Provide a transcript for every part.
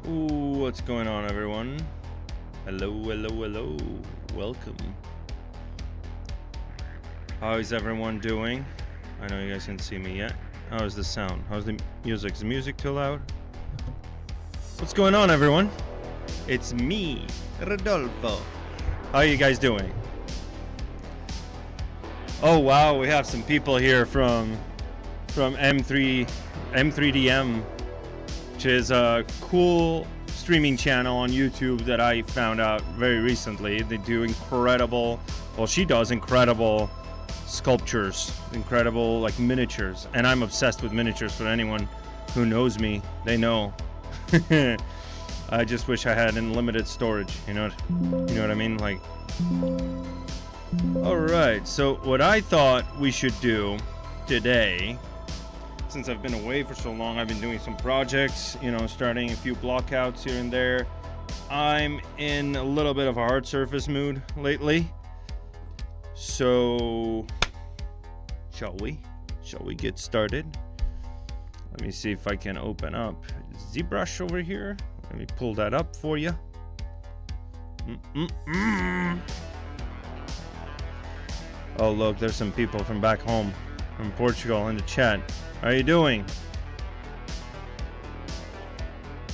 Ooh, what's going on, everyone? Hello, hello, hello. Welcome. How is everyone doing? I know you guys can't see me yet. How is the sound? How's the music? Is the music too loud? What's going on, everyone? It's me, Rodolfo. How are you guys doing? Oh wow, we have some people here from M3DM, which is a cool streaming channel on YouTube that I found out very recently. They do incredible, well, she does incredible sculptures, incredible like miniatures, and I'm obsessed with miniatures. For anyone who knows me, they know. I just wish I had unlimited storage, you know what I mean? Like, all right, so what I thought we should do today, since I've been away for so long, I've been doing some projects, you know, starting a few blockouts here and there. I'm in a little bit of a hard surface mood lately. So, shall we get started? Let me see if I can open up ZBrush over here. Let me pull that up for you. Oh, look, there's some people from back home, from Portugal in the chat. How are you doing?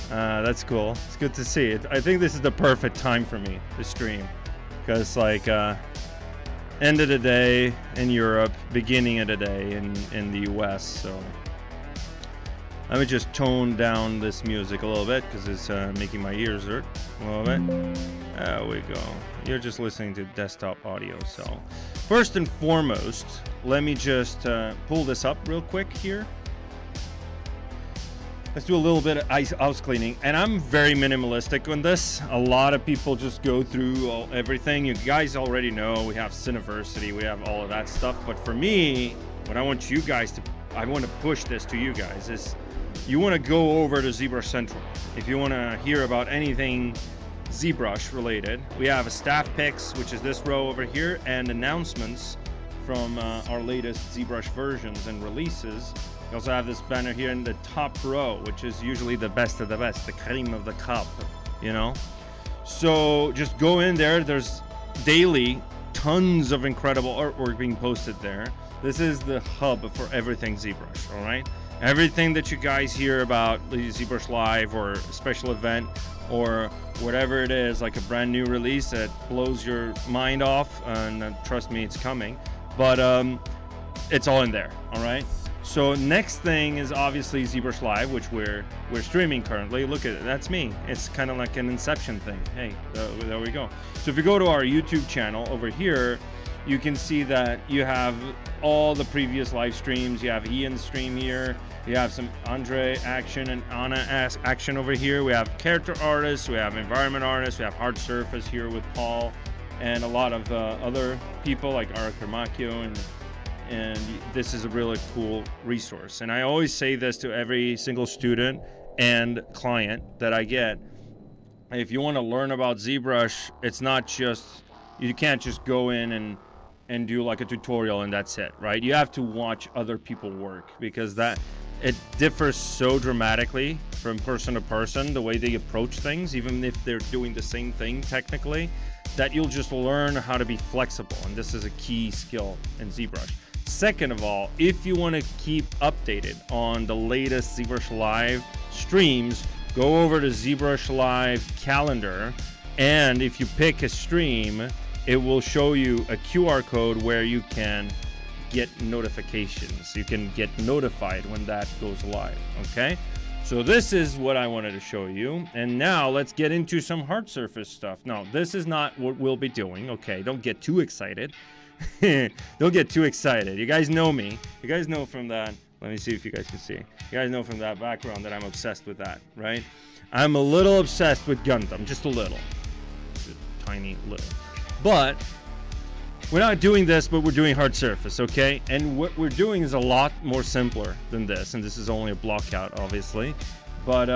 That's cool. It's good to see it. I think this is the perfect time for me to stream, because like end of the day in Europe, beginning of the day in the US. So let me just tone down this music a little bit because it's making my ears hurt a little bit. There we go. You're just listening to desktop audio. So first and foremost, let me just pull this up real quick here. Let's do a little bit of house cleaning. And I'm very minimalistic on this. A lot of people just go through everything. You guys already know we have Cineversity, we have all of that stuff. But for me, what I want you guys to, I want to push this to you guys is you want to go over to ZBrush Central. If you want to hear about anything ZBrush related, we have a staff picks, which is this row over here, and announcements from our latest ZBrush versions and releases. We also have this banner here in the top row, which is usually the best of the best, the cream of the crop, you know? So just go in there. There's daily tons of incredible artwork being posted there. This is the hub for everything ZBrush, all right? Everything that you guys hear about the ZBrush Live or a special event or whatever it is, like a brand new release that blows your mind off, and trust me, it's coming. But it's all in there, all right? So next thing is obviously ZBrush Live, which we're streaming currently. Look at it, that's me. It's kind of like an Inception thing. Hey, there we go. So if you go to our YouTube channel over here, you can see that you have all the previous live streams. You have Ian's stream here. You have some Andre action and Anna action over here. We have character artists. We have environment artists. We have hard surface here with Paul and a lot of other people like Arakarmakio, and this is a really cool resource. And I always say this to every single student and client that I get. If you want to learn about ZBrush, it's not just, you can't just go in and do like a tutorial and that's it, right? You have to watch other people work, because that it differs so dramatically from person to person, the way they approach things, even if they're doing the same thing technically, that you'll just learn how to be flexible. And this is a key skill in ZBrush. Second of all, if you want to keep updated on the latest ZBrush Live streams, go over to ZBrush Live calendar, and if you pick a stream, it will show you a QR code where you can get notifications. You can get notified when that goes live, okay? So this is what I wanted to show you. And now let's get into some hard surface stuff. Now, this is not what we'll be doing, okay? Don't get too excited. Don't get too excited. You guys know me. You guys know from that Let me see if you guys can see. You guys know from that background that I'm obsessed with that, right? I'm a little obsessed with Gundam, just a little. Just a tiny little. But we're not doing this, but we're doing hard surface, okay? And what we're doing is a lot more simpler than this, and this is only a blockout, obviously. But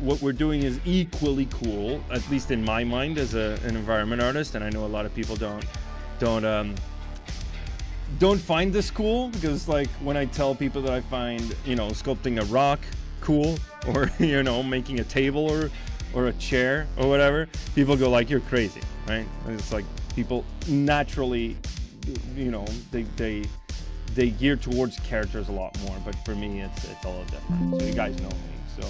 what we're doing is equally cool, at least in my mind as an environment artist, and I know a lot of people don't find this cool, because like when I tell people that I find, you know, sculpting a rock cool, or you know, making a table or a chair or whatever, people go like, you're crazy, right? And it's like people naturally, you know, they gear towards characters a lot more, but for me it's a little different. So you guys know me. So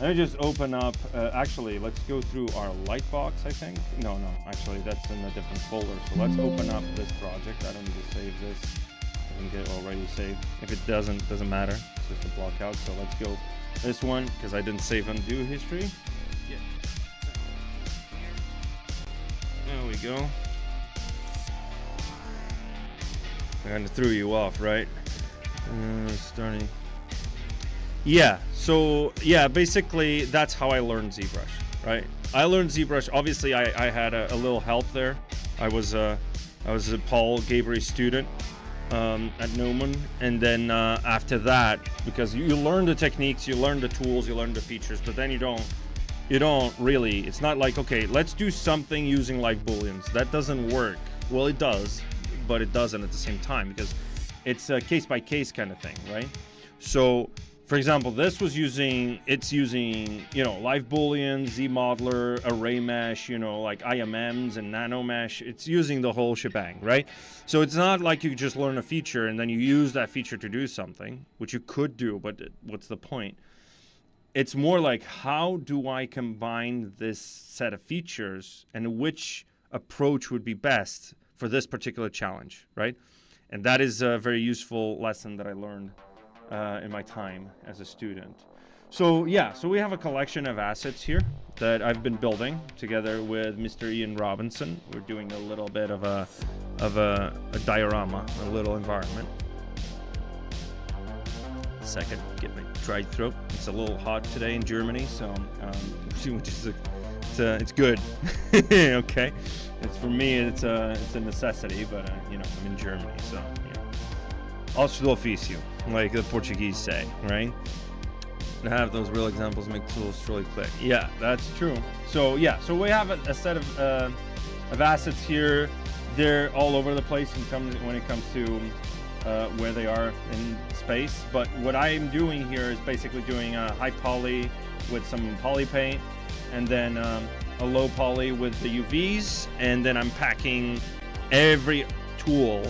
let me just open up, actually let's go through our lightbox, I think. No, actually that's in a different folder. So let's open up this project. I don't need to save this. I think it already saved. If it doesn't matter. It's just a blockout. So let's go this one, because I didn't save undo history. Yeah. There we go. I kind of threw you off, right? Starting. Yeah, so yeah, basically that's how I learned ZBrush, right? I learned ZBrush. Obviously, I had a little help there. I was a Paul Gabriel student at Neumann, and then after that, because you learn the techniques, you learn the tools, you learn the features, but then you don't really. It's not like, okay, let's do something using live booleans. That doesn't work. Well, it does, but it doesn't at the same time, because it's a case-by-case kind of thing, right? So, for example, this was using, you know, live boolean, Zmodeler, ArrayMesh, you know, like IMMs and NanoMesh. It's using the whole shebang, right? So it's not like you just learn a feature and then you use that feature to do something, which you could do, but what's the point? It's more like, how do I combine this set of features and which approach would be best for this particular challenge, right? And that is a very useful lesson that I learned in my time as a student. So yeah, so we have a collection of assets here that I've been building together with Mr. Ian Robinson. We're doing a little bit of a diorama, a little environment. Second, get my dried throat. It's a little hot today in Germany, so which is it's good. Okay, it's for me. It's a necessity, but you know, I'm in Germany, so yeah. Al do ofício, like the Portuguese say, right? To have those real examples make tools truly click. Yeah, that's true. So yeah, so we have a set of assets here. They're all over the place when it comes to where they are in space. But what I'm doing here is basically doing a high poly with some poly paint, and then a low poly with the UVs, and then I'm packing every tool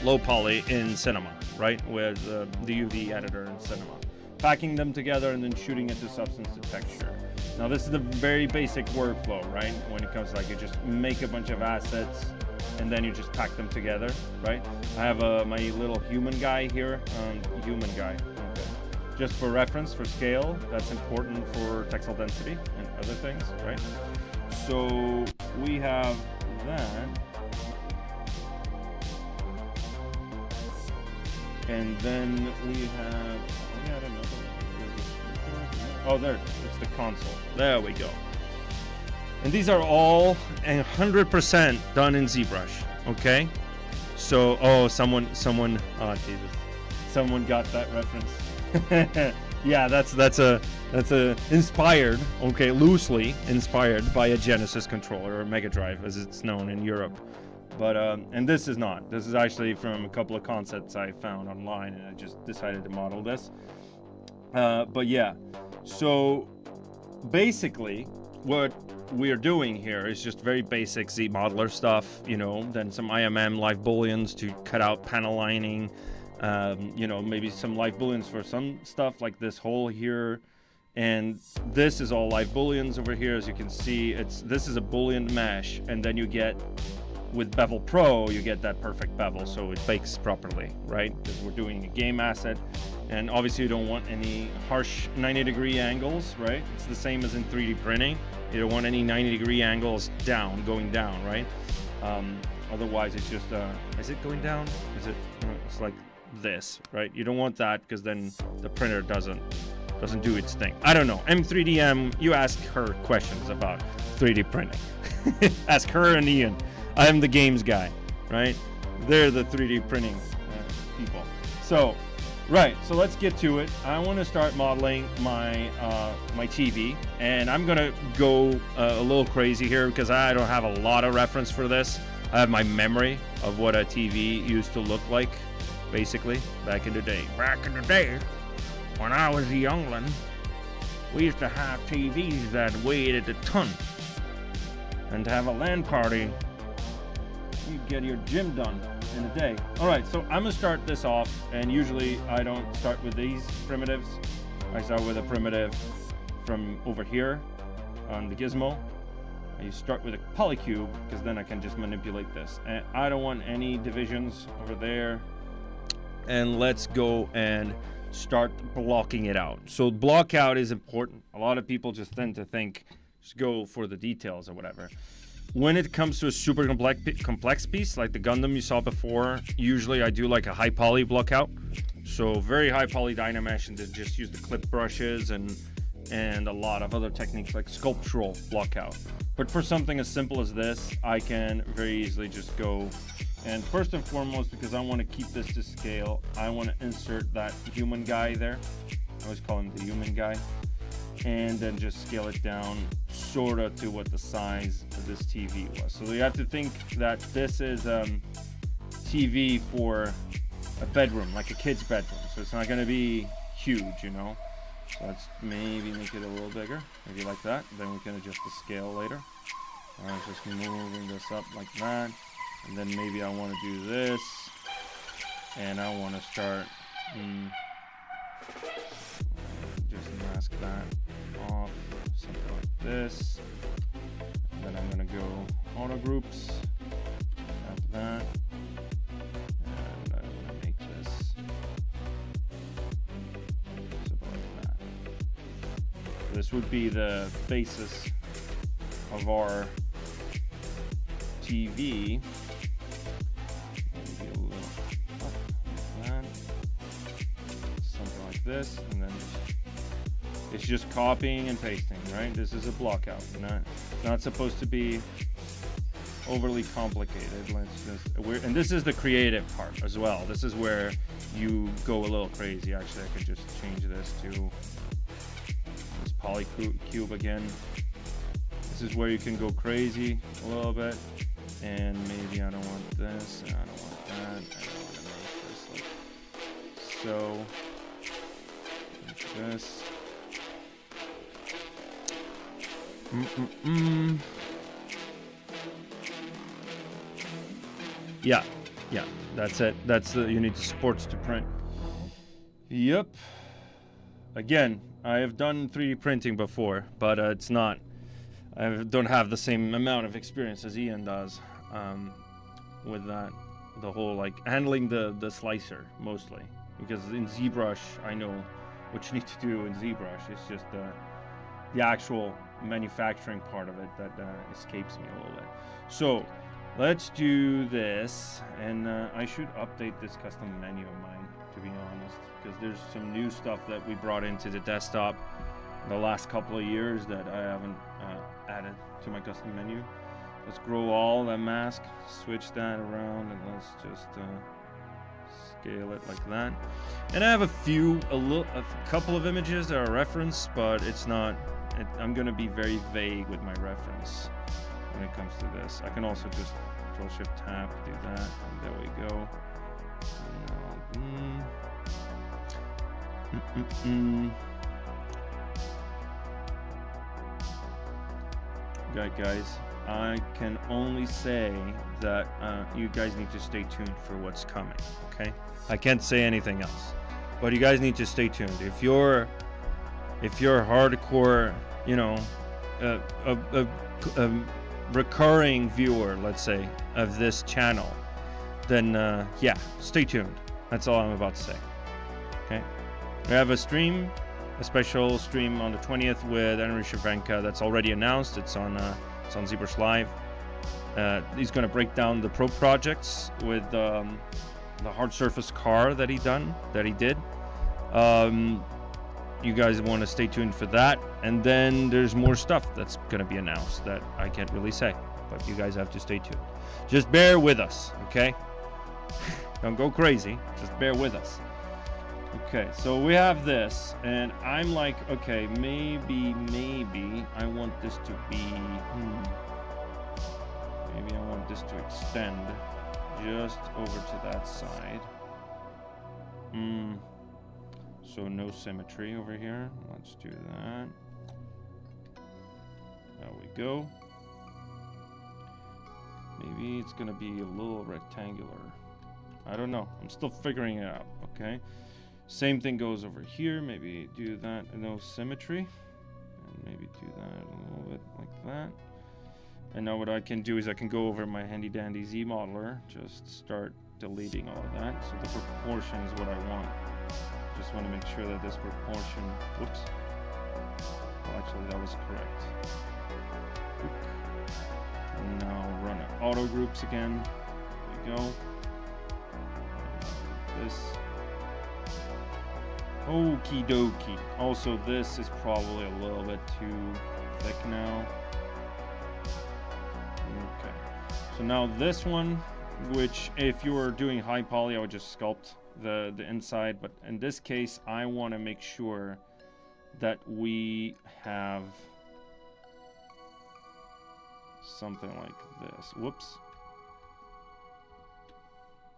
low poly in Cinema, right, with the UV editor in Cinema, packing them together and then shooting it to substance to texture. Now this is the very basic workflow, right? When it comes to, like, you just make a bunch of assets and then you just pack them together, right? I have my little human guy here, okay. Just for reference, for scale, that's important for textile density and other things, right? So we have that. And then we have, I don't know. Oh, there it is. It's the console. There we go. And these are all 100% done in ZBrush. Okay. So, oh, someone, oh Jesus, someone got that reference. Yeah, that's a inspired, okay, loosely inspired by a Genesis controller, or Mega Drive as it's known in Europe. But and this is not. This is actually from a couple of concepts I found online, and I just decided to model this. But yeah, so basically what we are doing here is just very basic Zmodeler stuff, you know, then some IMM live booleans to cut out panel lining, you know, maybe some live booleans for some stuff like this hole here. And this is all live booleans over here. As you can see, this is a boolean mesh, and then you get, with Bevel Pro, you get that perfect bevel, so it bakes properly, right? Because we're doing a game asset, and obviously you don't want any harsh 90-degree angles, right? It's the same as in 3D printing. You don't want any 90-degree angles going down, right? Otherwise, it's just, is it going down? Is it? It's like this, right? You don't want that because then the printer doesn't do its thing. I don't know. M3DM, you ask her questions about 3D printing. Ask her and Ian. I'm the games guy, right? They're the 3D printing people. So, right, so let's get to it. I want to start modeling my my TV, and I'm gonna go a little crazy here because I don't have a lot of reference for this. I have my memory of what a TV used to look like, basically, back in the day. Back in the day, when I was a youngling, we used to have TVs that weighed a ton. And to have a LAN party, you get your gym done in a day. All right, so I'm gonna start this off, and usually I don't start with these primitives. I start with a primitive from over here on the gizmo. I start with a polycube because then I can just manipulate this. And I don't want any divisions over there. And let's go and start blocking it out. So block out is important. A lot of people just tend to think, just go for the details or whatever. When it comes to a super complex piece, like the Gundam you saw before, usually I do like a high poly block out. So very high poly Dynamesh, and then just use the clip brushes and a lot of other techniques like sculptural block out. But for something as simple as this, I can very easily just go, and first and foremost, because I want to keep this to scale, I want to insert that human guy there. I always call him the human guy. And then just scale it down sort of to what the size of this TV was. So you have to think that this is TV for a bedroom, like a kid's bedroom. So it's not going to be huge, you know. So let's maybe make it a little bigger, maybe like that. Then we can adjust the scale later. All right, just moving this up like that. And then maybe I want to do this. And I want to start, just mask that off, something like this. And then I'm going to go auto groups, after that. And I'm going to make this like that. This would be the basis of our TV. Maybe a little up like that. Something like this, and then it's just copying and pasting, right? This is a block out, not supposed to be overly complicated. Let's just, and this is the creative part as well. This is where you go a little crazy. Actually, I could just change this to this polycube again. This is where you can go crazy a little bit. And maybe I don't want this, and I don't want that. I don't want to make this like so. Like this. Yeah, that's it. That's the, you need the supports to print. Yep. Again, I have done 3D printing before, but it's not, I don't have the same amount of experience as Ian does with that, the whole like handling the slicer mostly, because in ZBrush I know what you need to do in ZBrush. It's just the actual manufacturing part of it that escapes me a little bit. So let's do this, and I should update this custom menu of mine, to be honest, because there's some new stuff that we brought into the desktop the last couple of years that I haven't added to my custom menu. Let's grow all that mask, switch that around, and let's just scale it like that. And I have a couple of images that are referenced, but it's not, I'm going to be very vague with my reference when it comes to this. I can also just Control-Shift-Tab, do that, and there we go. Right, guys, I can only say that you guys need to stay tuned for what's coming, okay? I can't say anything else, but you guys need to stay tuned. If you're hardcore, you know, a recurring viewer, let's say, of this channel, then yeah, stay tuned. That's all I'm about to say. Okay, we have a special stream on the 20th with Henry Shevchenko that's already announced. It's on ZBrush Live. He's going to break down the pro projects with hard surface car that he did. You guys want to stay tuned for that, and then there's more stuff that's going to be announced that I can't really say, but you guys have to stay tuned. Just bear with us, okay? Don't go crazy, just bear with us. Okay, so we have this, and I'm like, okay, maybe I want this to be, maybe I want this to extend just over to that side. So no symmetry over here. Let's do that. There we go. Maybe it's gonna be a little rectangular. I don't know. I'm still figuring it out, okay? Same thing goes over here. Maybe do that, no symmetry. And maybe do that a little bit like that. And now what I can do is I can go over my handy dandy Zmodeler, just start deleting all of that. So the proportion is what I want. Just want to make sure that this proportion, whoops. Well, actually that was correct. And now run it. Auto groups again. There we go. This. Okie dokie. Also, this is probably a little bit too thick now. Okay. So now this one, which if you were doing high poly, I would just sculpt the inside, but in this case, I want to make sure that we have something like this. Whoops.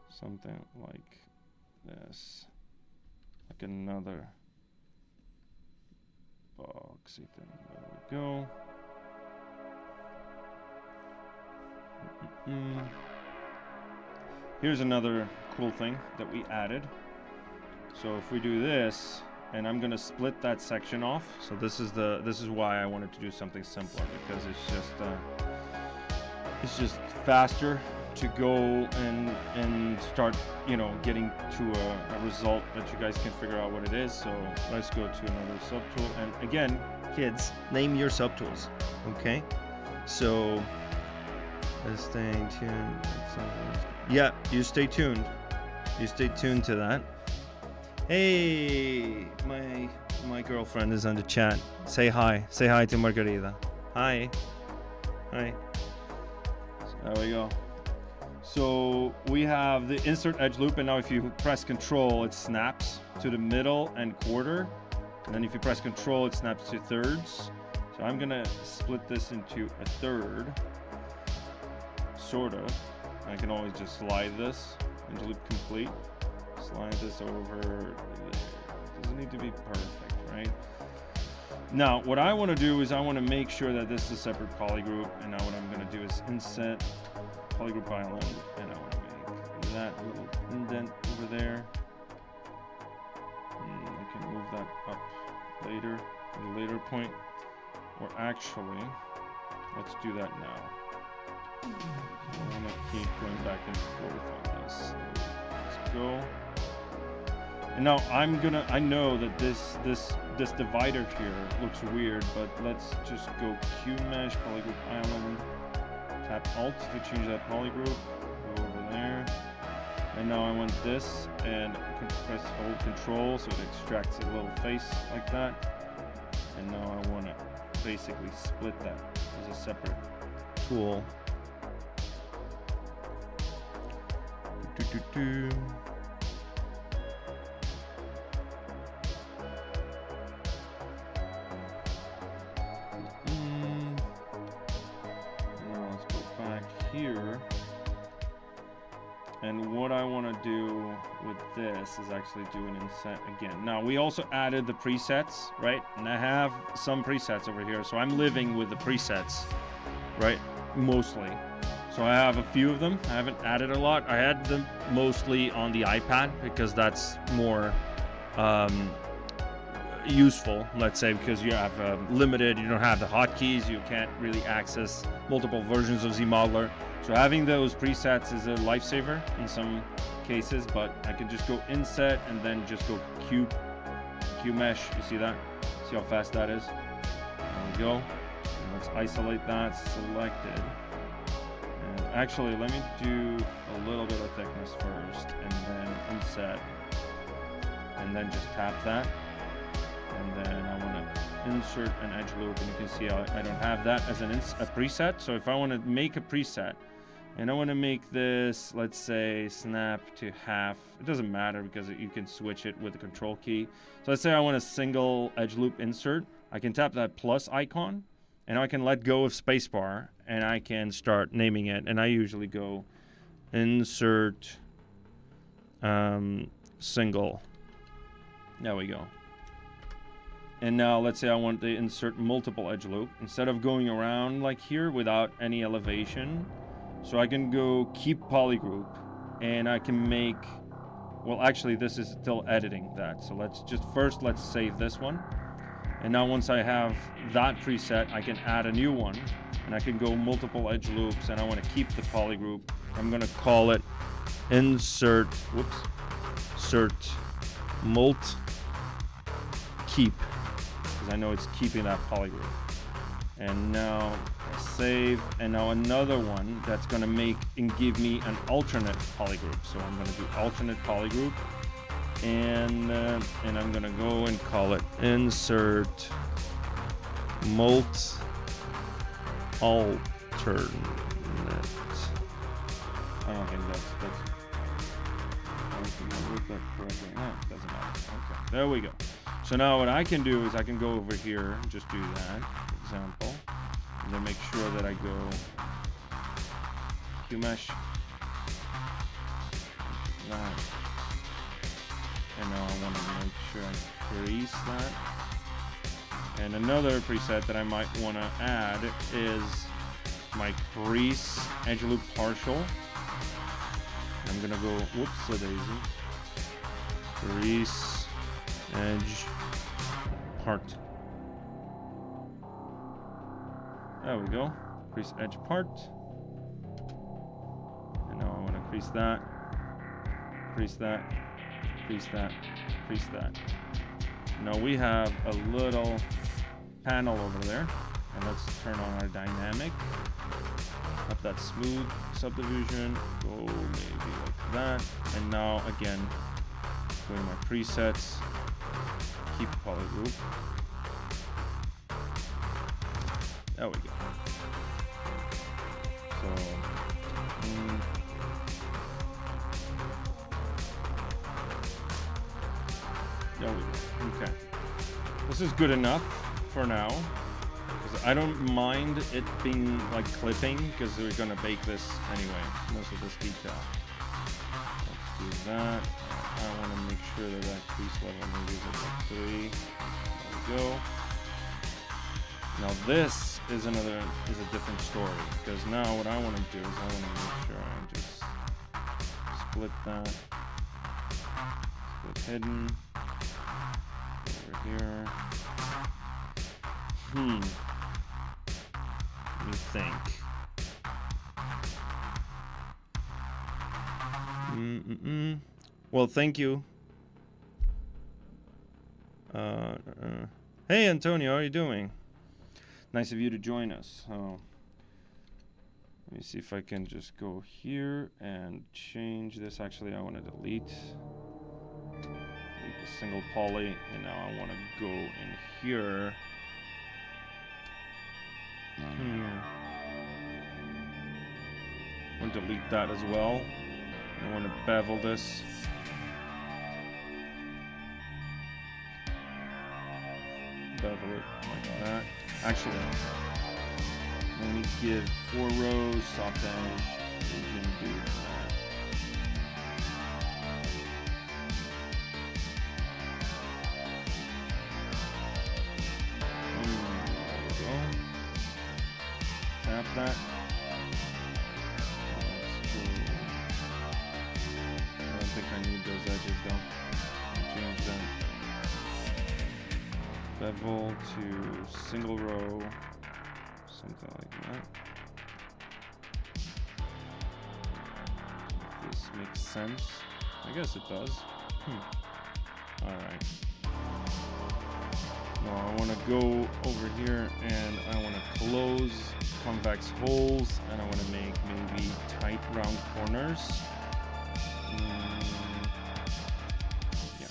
Something like this. Like another boxy thing. There we go. Here's another cool thing that we added. So if we do this, and I'm gonna split that section off. So this is why I wanted to do something simpler, because it's just faster to go and start, you know, getting to a result that you guys can figure out what it is. So let's go to another subtool, and again, kids, name your subtools, okay? So let's stay tuned. Yeah, you stay tuned. You stay tuned to that. Hey, my girlfriend is on the chat. Say hi. Say hi to Margarita. Hi. Hi. So there we go. So we have the insert edge loop, and now if you press Control, it snaps to the middle and quarter. And then if you press Control, it snaps to thirds. So I'm gonna split this into a third, sort of. I can always just slide this into loop complete. Slide this over there. Doesn't need to be perfect, right? Now, what I want to do is I want to make sure that this is a separate poly group, and now what I'm going to do is inset polygroup island, and I want to make that little indent over there. I can move that up later, at a later point, or actually, let's do that now. I'm gonna keep going back and forth on this. Let's go. And now I know that this divider here looks weird, but let's just go QMesh, polygroup island, tap Alt to change that polygroup, go over there. And now I want this, and press hold Control so it extracts a little face like that. And now I want to basically split that as a separate tool. Now let's go back here, and what I want to do with this is actually do an inset again. Now we also added the presets, right? And I have some presets over here, so I'm living with the presets, right? Mostly. So I have a few of them. I haven't added a lot. I had them mostly on the iPad because that's more useful, let's say, because you have limited, you don't have the hotkeys, you can't really access multiple versions of Zmodeler. So having those presets is a lifesaver in some cases, but I can just go inset and then just go QMesh. You see that? See how fast that is? There we go. And let's isolate that selected. And Actually, let me do a little bit of thickness first, and then inset, and then just tap that, and then I want to insert an edge loop, and you can see I don't have that as a preset. So if I want to make a preset, and I want to make this, let's say, snap to half, it doesn't matter because you can switch it with the control key. So let's say I want a single edge loop insert. I can tap that plus icon, and I can let go of spacebar, and I can start naming it. And I usually go insert single. There we go. And now let's say I want to insert multiple edge loop. Instead of going around like here without any elevation, so I can go keep polygroup, and I can make, well, actually this is still editing that. So let's save this one. And now once I have that preset, I can add a new one, and I can go multiple edge loops, and I want to keep the polygroup. I'm going to call it insert mult keep, because I know it's keeping that polygroup. And now save, and now another one that's going to make and give me an alternate polygroup. So I'm going to do alternate polygroup, and I'm going to go and call it insert mult alternate. I don't think that's I don't think I wrote that correctly. No, it doesn't matter. Okay, there we go. So now what I can do is I can go over here and just do that, for example, and then make sure that I go QMesh, that, and now I want to make sure I crease that. And another preset that I might want to add is my crease edge loop partial. I'm gonna go, whoops, a daisy, crease edge part. There we go. Crease edge part. And now I want to crease that, crease that, crease that, crease that. Now we have a little panel over there, and let's turn on our dynamic. Up that smooth subdivision, go maybe like that. And now again, go to my presets, keep polygroup. There we go. So, there we go. Okay. This is good enough for now. I don't mind it being like clipping, because we're gonna bake this anyway, most of this detail. Let's do that. I want to make sure that that crease level maybe is at like 3. There we go. Now this is a different story, because now what I want to do is I want to make sure I just split that, split hidden over here. Let me think. Well, thank you. Hey, Antonio, how are you doing? Nice of you to join us. So, let me see if I can just go here and change this. Actually, I want to delete the single poly, and now I want to go in here. I want to delete that as well. I want to bevel this. Bevel it like that. Actually, let me give 4 rows, soft edge. We can do that. There we go. Tap that. Let's go. I don't think I need those edges though. Change that. Bevel to single row, something like that. If this makes sense. I guess it does. Alright. No, I want to go over here and I want to close convex holes, and I want to make maybe tight round corners. Yeah.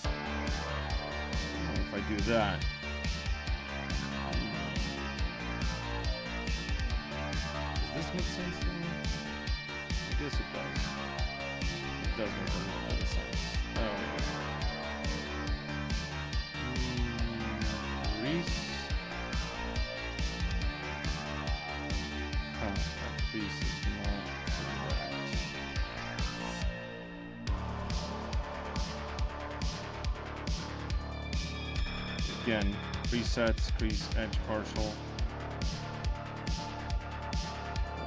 And if I do that, does this make sense to me? I guess it does. It does make a little bit of sense. There we go. Crease. Oh, that crease is not correct. Again, presets, crease, edge partial.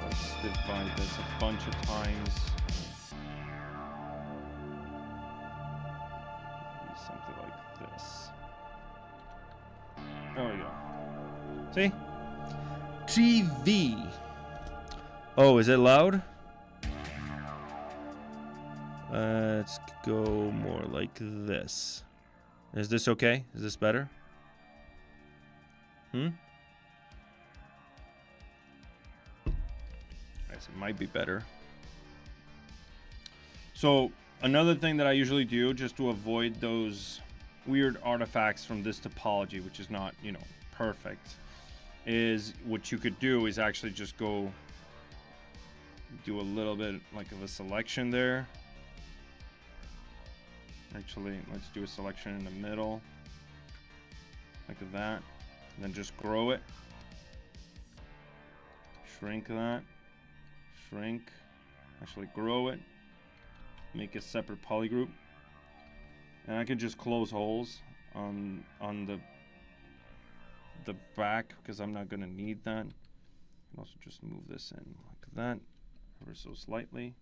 Let's divide this a bunch of times. Maybe something like this. There we go. See? TV. Oh, is it loud? Let's go more like this. Is this okay? Is this better? Yes, it might be better. So another thing that I usually do, just to avoid those weird artifacts from this topology, which is not, you know, perfect, is what you could do is actually just go do a little bit like of a selection there. Actually, let's do a selection in the middle like that, and then just grow it, shrink that, shrink, actually grow it, make a separate polygroup. And I could just close holes on the back because I'm not gonna need that. And also just move this in like that, ever so slightly.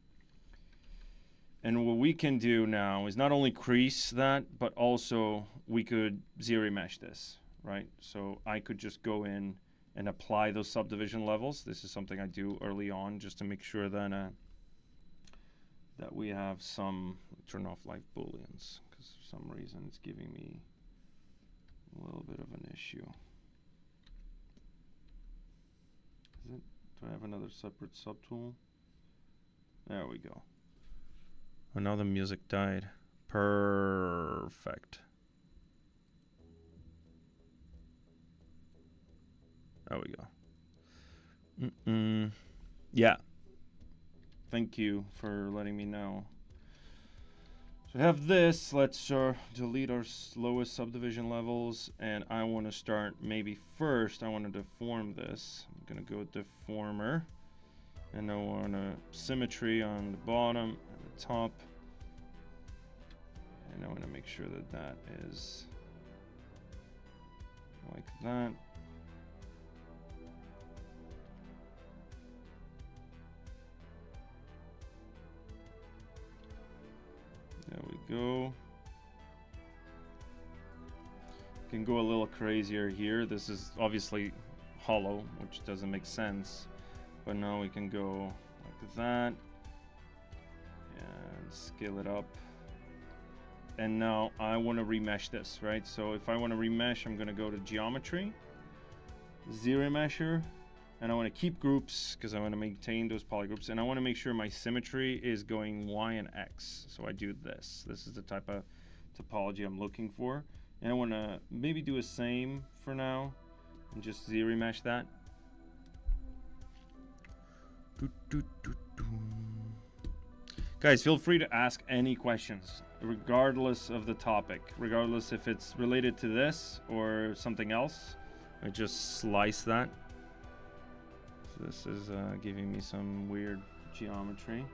And what we can do now is not only crease that, but also we could ZBrush this, right? So I could just go in and apply those subdivision levels. This is something I do early on just to make sure that that we have some, turn off live booleans, because for some reason it's giving me a little bit of an issue. Is it? Do I have another separate subtool? There we go. Oh, now the music died. Perfect. There we go. Yeah. Thank you for letting me know. So we have this. Let's delete our lowest subdivision levels, and I want to start maybe first. I want to deform this. I'm gonna go with deformer, and I want a symmetry on the bottom and the top, and I want to make sure that that is like that. There we go. Can go a little crazier here. This is obviously hollow, which doesn't make sense. But now we can go like that and scale it up. And now I want to remesh this, right? So if I want to remesh, I'm going to go to geometry, ZBrush, and I want to keep groups because I want to maintain those polygroups, and I want to make sure my symmetry is going Y and X. So I do this. This is the type of topology I'm looking for, and I want to maybe do a same for now and just ZBrush that. Guys, feel free to ask any questions regardless of the topic, regardless if it's related to this or something else. I just slice that. So this is giving me some weird geometry.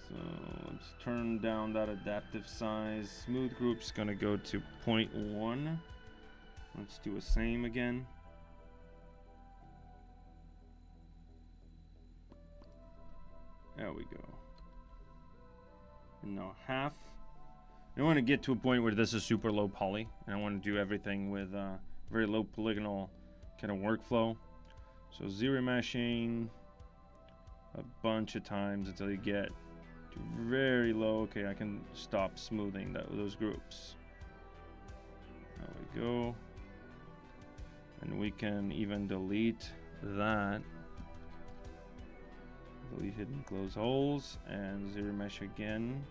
So let's turn down that adaptive size. Smooth group's gonna go to 0.1. Let's do a same again. There we go. And now half. I want to get to a point where this is super low poly, and I want to do everything with very low polygonal kind of workflow. So ZBrushing a bunch of times until you get to very low. Okay, I can stop smoothing those groups. There we we go. And we can even delete that. Delete hidden close holes and ZBrush again.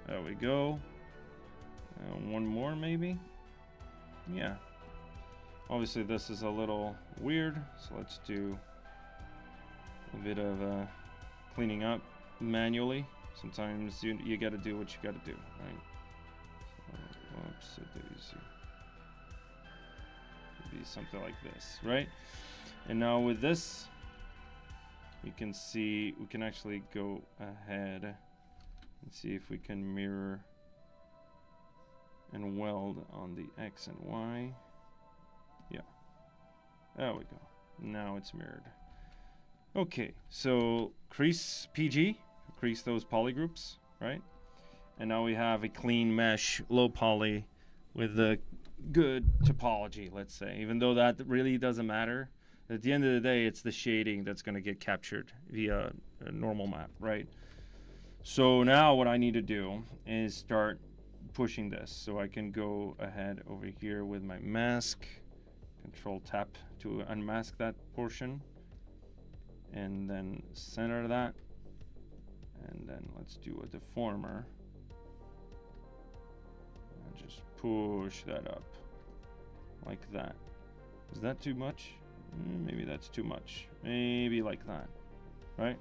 There we go. One more maybe. Yeah. Obviously this is a little weird, so let's do a bit of cleaning up manually. Sometimes you got to do what you got to do, right? So, whoops, maybe something like this, right? And now with this, we can see, we can actually go ahead and see if we can mirror and weld on the X and Y. Yeah, there we go. Now it's mirrored. Okay, so crease PG, crease those polygroups, right? And now we have a clean mesh, low poly with a good topology, let's say, even though that really doesn't matter. At the end of the day, it's the shading that's going to get captured via a normal map, right? So now what I need to do is start pushing this. So I can go ahead over here with my mask, Control tap to unmask that portion, and then center that, and then let's do a deformer and just push that up like that. Is that too much? Maybe that's too much. Maybe like that, right?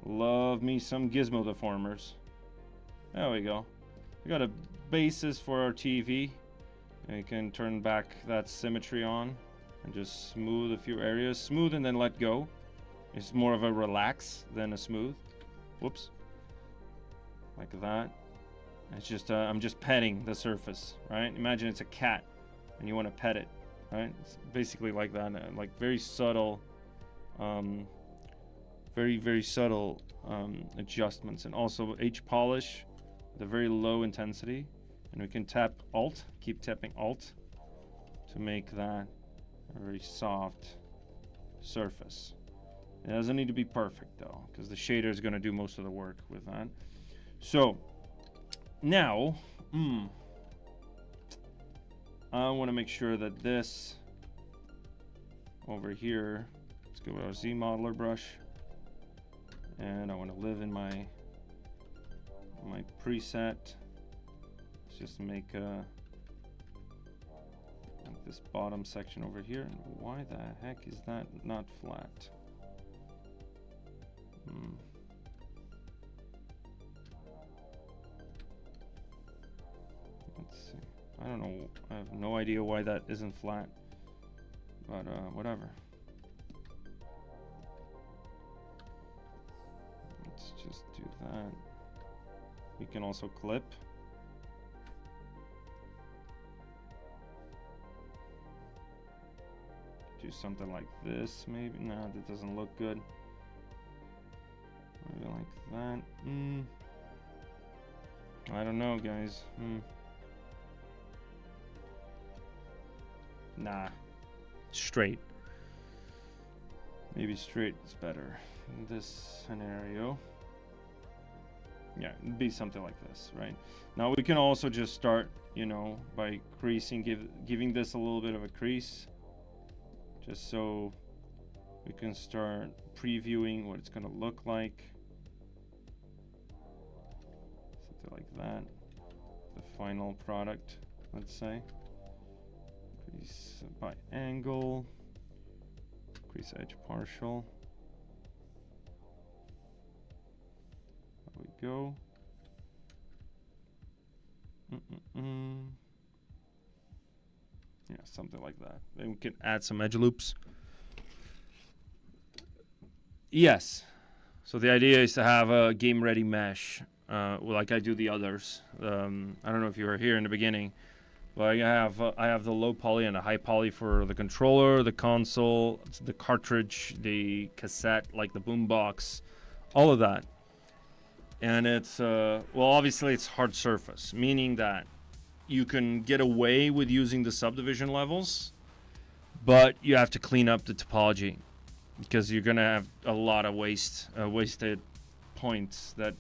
Love me some gizmo deformers. There we go. We got a basis for our TV. And you can turn back that symmetry on and just smooth a few areas. Smooth and then let go. It's more of a relax than a smooth. Whoops. Like that. It's just, I'm just petting the surface, right? Imagine it's a cat and you want to pet it, right? It's basically like that, like very subtle, very subtle adjustments. And also H polish, the very low intensity. And we can tap Alt, keep tapping Alt to make that a very soft surface. It doesn't need to be perfect though, because the shader is going to do most of the work with that. So now, I want to make sure that this over here, let's go with our Zmodeler brush, and I want to live in my preset. Just make like this bottom section over here. And why the heck is that not flat? Let's see. I don't know. I have no idea why that isn't flat, but whatever. Let's just do that. We can also clip. Do something like this, maybe. No, that doesn't look good. Maybe like that. I don't know, guys. Nah. Straight. Maybe straight is better in this scenario. Yeah, it'd be something like this, right? Now we can also just start, you know, by creasing, giving this a little bit of a crease. Just so we can start previewing what it's going to look like. Something like that. The final product, let's say. Crease by angle. Crease edge partial. There we go. Yeah, something like that. Then we can add some edge loops. Yes. So the idea is to have a game-ready mesh, like I do the others. I don't know if you were here in the beginning, but I have the low poly and a high poly for the controller, the console, the cartridge, the cassette, like the boombox, all of that. And it's well, obviously it's hard surface, meaning that you can get away with using the subdivision levels, but you have to clean up the topology because you're gonna have a lot of wasted points that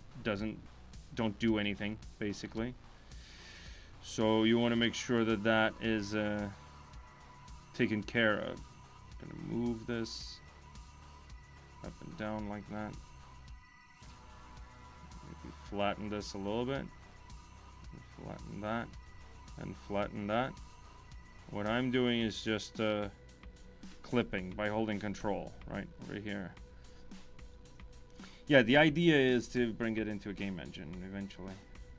don't do anything basically. So you want to make sure that that is taken care of. I'm gonna move this up and down like that. Maybe flatten this a little bit. Flatten that and flatten that. What I'm doing is just clipping by holding control right over here. Yeah, the idea is to bring it into a game engine eventually.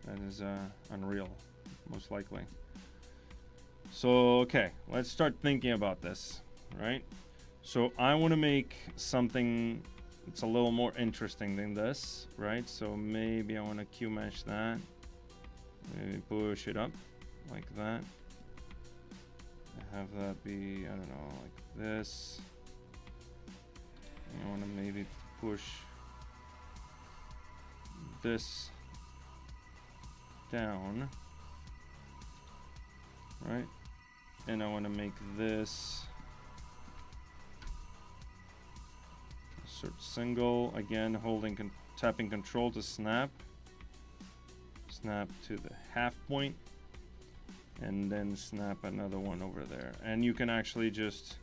That is Unreal, most likely. So, okay, let's start thinking about this, right? So I want to make something that's a little more interesting than this, right? So maybe I want to Q mesh that. Maybe push it up like that. Have that be, I don't know, like this. I want to maybe push this down, right? And I want to make this insert single, again holding tapping control to snap to the half point, and then snap another one over there. And you can actually just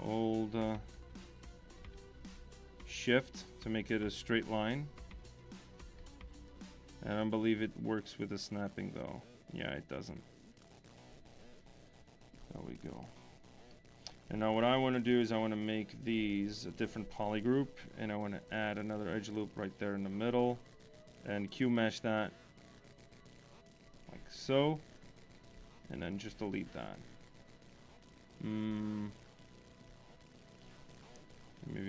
hold shift to make it a straight line. I don't believe it works with the snapping though. Yeah, it doesn't. There we go. And now what I want to do is I want to make these a different poly group, and I want to add another edge loop right there in the middle and Q mesh that like so, and then just delete that. Maybe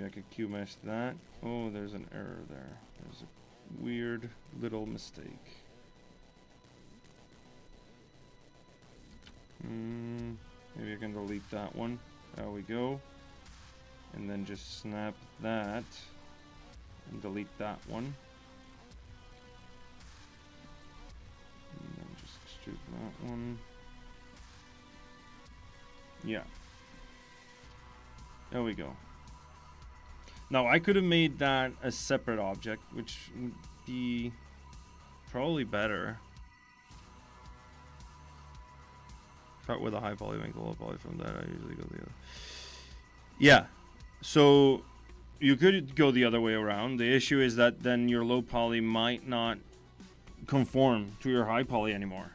I could Q mesh that. Oh, there's an error there. There's a weird little mistake. Maybe I can delete that one. There we go. And then just snap that and delete that one. And then just extrude that one. Yeah. There we go. Now I could have made that a separate object, which would be probably better. Start with a high poly, make a low poly. From that I usually go the other. Yeah, so you could go the other way around. The issue is that then your low poly might not conform to your high poly anymore,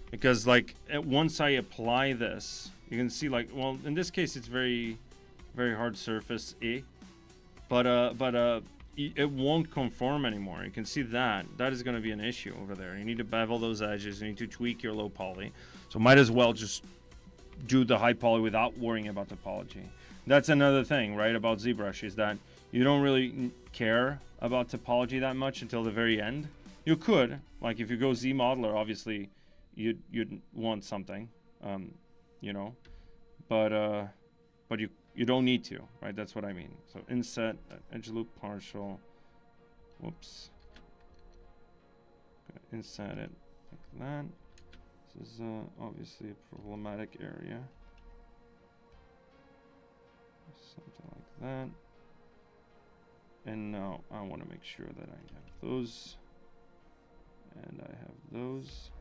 because like once I apply this, you can see like, well, in this case it's very hard surface-y, but it won't conform anymore. You can see that is going to be an issue over there. You need to bevel those edges. You need to tweak your low poly. So might as well just do the high poly without worrying about topology. That's another thing, right, about ZBrush, is that you don't really care about topology that much until the very end. You could, like if you go Zmodeler, obviously you'd want something, you know, but you don't need to, right? That's what I mean. So inset edge loop partial. Whoops. Inset it like that. This is obviously a problematic area. Something like that. And now I want to make sure that I have those. And I have those.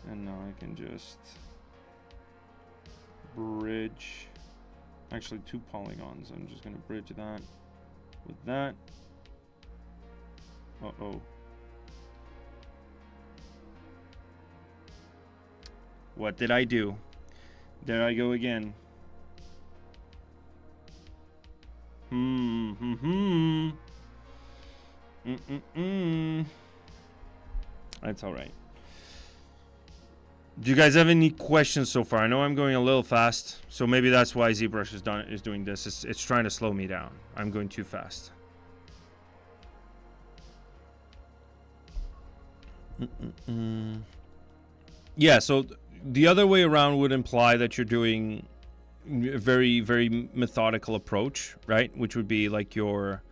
And now I can just bridge. Actually, 2 polygons. I'm just going to bridge that with that. Uh-oh. What did I do? There I go again. That's all right. Do you guys have any questions so far? I know I'm going a little fast, so maybe that's why ZBrush is doing this. It's trying to slow me down. I'm going too fast. Yeah, so the other way around would imply that you're doing a very methodical approach, right? Which would be like you're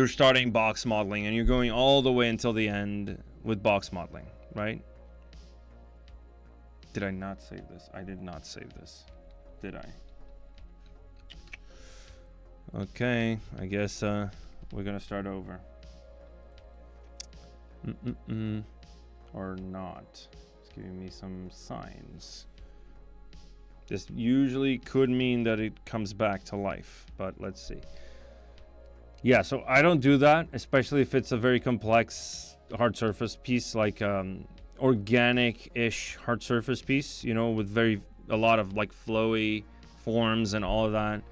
starting box modeling and you're going all the way until the end with box modeling, right? Did I not save this? I did not save this. Did I? Okay, I guess we're gonna start over. or not? It's giving me some signs. This usually could mean that it comes back to life, but let's see. Yeah, so I don't do that, especially if it's a very complex hard surface piece, like organic-ish hard surface piece, you know, with a lot of like flowy forms and all of that.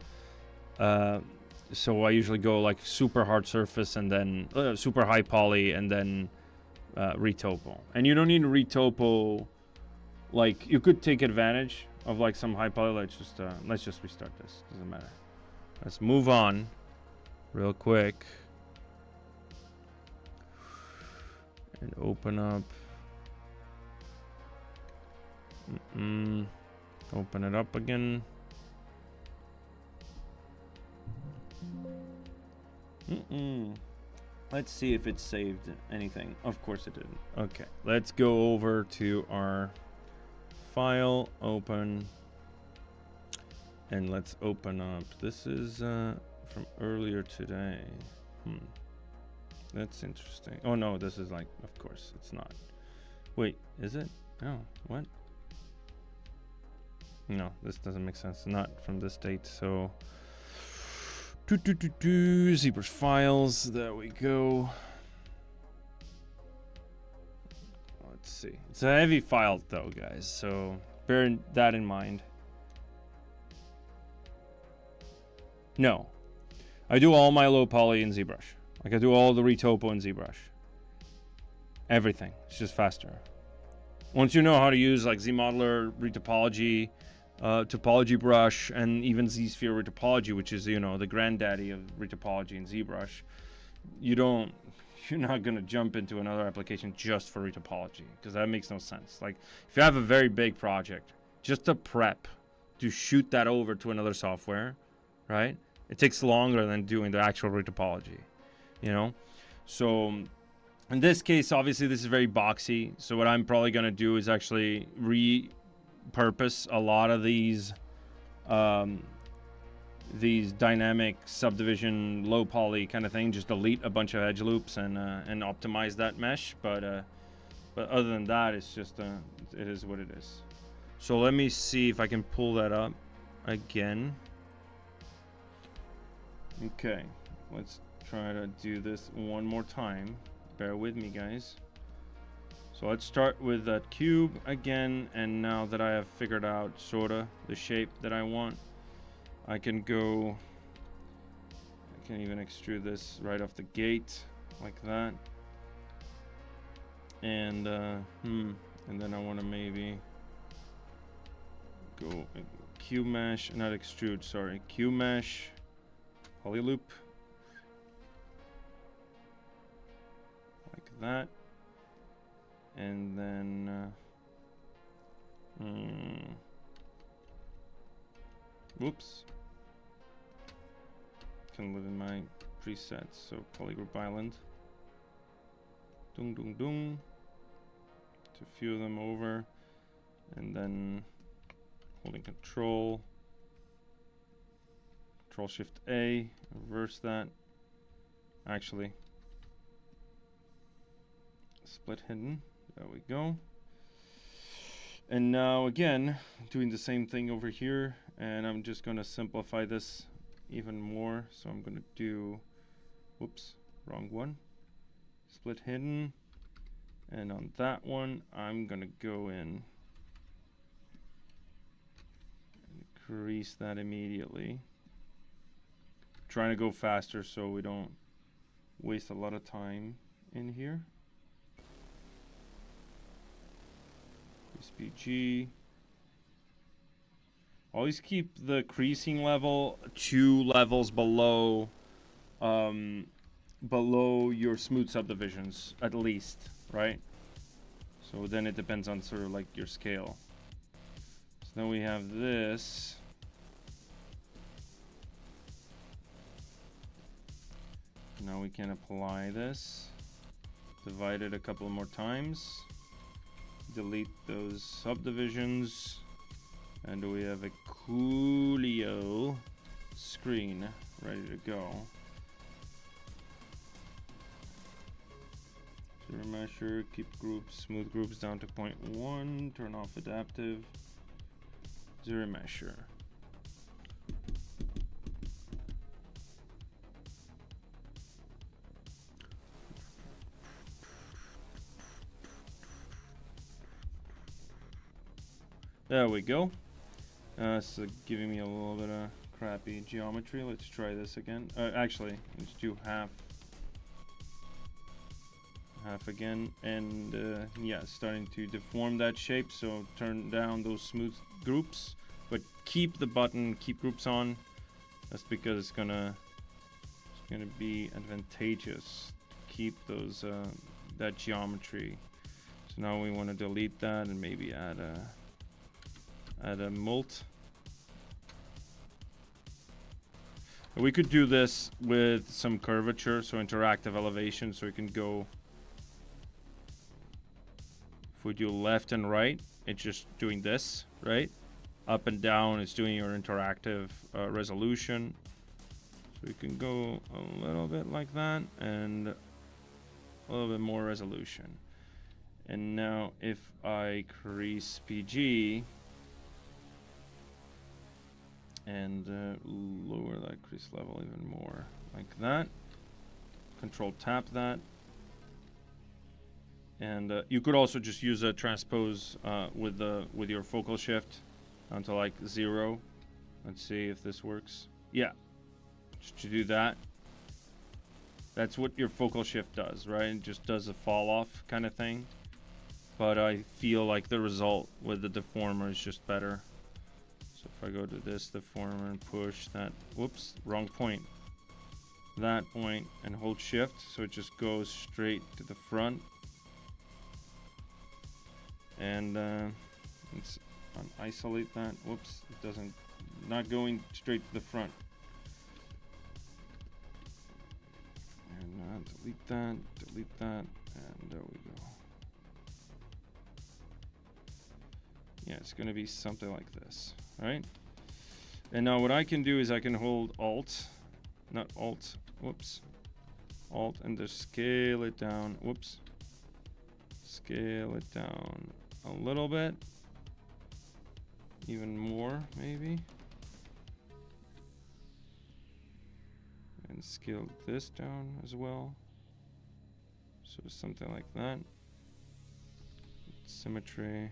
So I usually go like super hard surface and then super high poly and then retopo. And you don't need to retopo. Like, you could take advantage of like some high poly. Let's just restart this. Doesn't matter. Let's move on real quick and open up. Open it up again. Let's see if it saved anything. Of course it didn't. Okay, let's go over to our file, open, and let's open up. This is from earlier today. That's interesting. Oh no, this is like, of course it's not. Wait, is it? Oh, what? No, this doesn't make sense. Not from this date. So ZBrush files, there we go. Let's see. It's a heavy file though, guys, so bear that in mind. No, I do all my low poly in ZBrush. Like, I do all the retopo in ZBrush. Everything. It's just faster. Once you know how to use like Zmodeler, retopology, Topology brush, and even ZSphere retopology, which is, you know, the granddaddy of retopology in ZBrush, you're not gonna jump into another application just for retopology, because that makes no sense. Like, if you have a very big project, just to prep to shoot that over to another software, right? It takes longer than doing the actual retopology, you know? So in this case, obviously this is very boxy. So what I'm probably gonna do is actually repurpose a lot of these dynamic subdivision low poly kind of thing. Just delete a bunch of edge loops and optimize that mesh. But other than that, it's just it is what it is. So let me see if I can pull that up again. Okay, let's try to do this one more time. Bear with me, guys. So let's start with that cube again, and now that I have figured out sorta the shape that I want, I can even extrude this right off the gate like that. And and then I want to maybe go cube mesh, not extrude, sorry, cube mesh, poly loop like that. And then whoops, can live in my presets. So polygroup island, dung dung dung, to few them over, and then holding control shift A, reverse that. Actually, split hidden. There we go. And now again, doing the same thing over here, and I'm just going to simplify this even more. So I'm going to do, whoops, wrong one. Split hidden. And on that one, I'm going to go in and increase that immediately. Trying to go faster so we don't waste a lot of time in here. SPG. Always keep the creasing level 2 levels below below your smooth subdivisions at least, right? So then it depends on sort of like your scale. So then we have this. Now we can apply this. Divide it a couple more times. Delete those subdivisions, and we have a coolio screen ready to go. Zero measure, keep groups, smooth groups down to 0.1, turn off adaptive, zero measure. There we go. So giving me a little bit of crappy geometry. Let's try this again. Actually, let's do half again, and yeah, starting to deform that shape. So turn down those smooth groups, but keep the button, keep groups on. That's because it's gonna be advantageous to keep those that geometry. So now we want to delete that and maybe add a molt. We could do this with some curvature, so interactive elevation, so we can go, if we do left and right, it's just doing this, right? Up and down, it's doing your interactive resolution. So we can go a little bit like that, and a little bit more resolution. And now if I crease PG, and lower that crease level even more, like that. Control tap that. And you could also just use a transpose with your focal shift onto like 0. Let's see if this works. Yeah, just to do that. That's what your focal shift does, right? It just does a fall off kind of thing. But I feel like the result with the deformer is just better. So if I go to this deformer and push that, whoops, wrong point. That point and hold shift, so it just goes straight to the front. And let's isolate that. Whoops, it doesn't, not going straight to the front. And delete that, and there we go. Yeah, it's gonna be something like this, right? And now what I can do is I can hold Alt, not Alt, whoops, Alt, and just scale it down, whoops, scale it down a little bit, even more maybe, and scale this down as well, so something like that. Symmetry.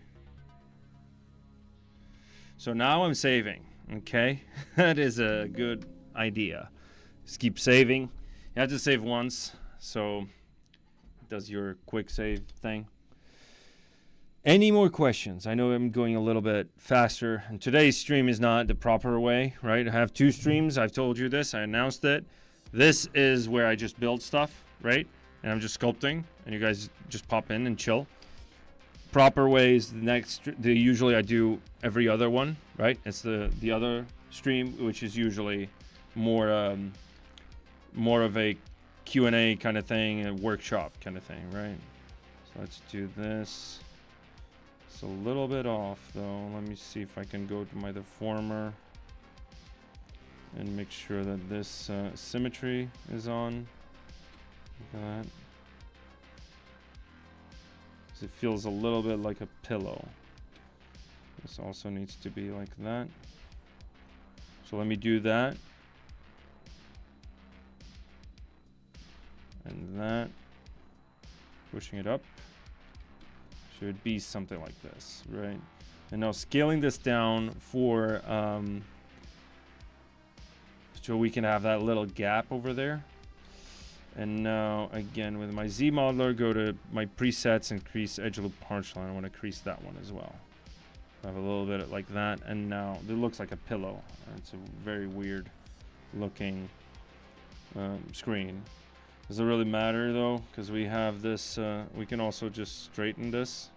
So now I'm saving, okay? That is a good idea. Just keep saving. You have to save once, so it does your quick save thing. Any more questions? I know I'm going a little bit faster, and today's stream is not the proper way, right? I have 2 streams. I've told you this. I announced it. This is where I just build stuff, right? And I'm just sculpting, and you guys just pop in and chill. Proper ways, usually I do every other one, right? It's the other stream, which is usually more of a Q&A kind of thing, a workshop kind of thing, right? So let's do this. It's a little bit off though. Let me see if I can go to my deformer and make sure that this symmetry is on. Look at that. It feels a little bit like a pillow. This also needs to be like that. So let me do that. And that. Pushing it up. Should be something like this, right? And now scaling this down for so we can have that little gap over there. And now again with my Zmodeler, go to my presets and crease edge loop harsh line. I want to crease that one as well. I have a little bit like that, and now it looks like a pillow. It's a very weird looking screen. Does it really matter though? Because we have this, we can also just straighten this.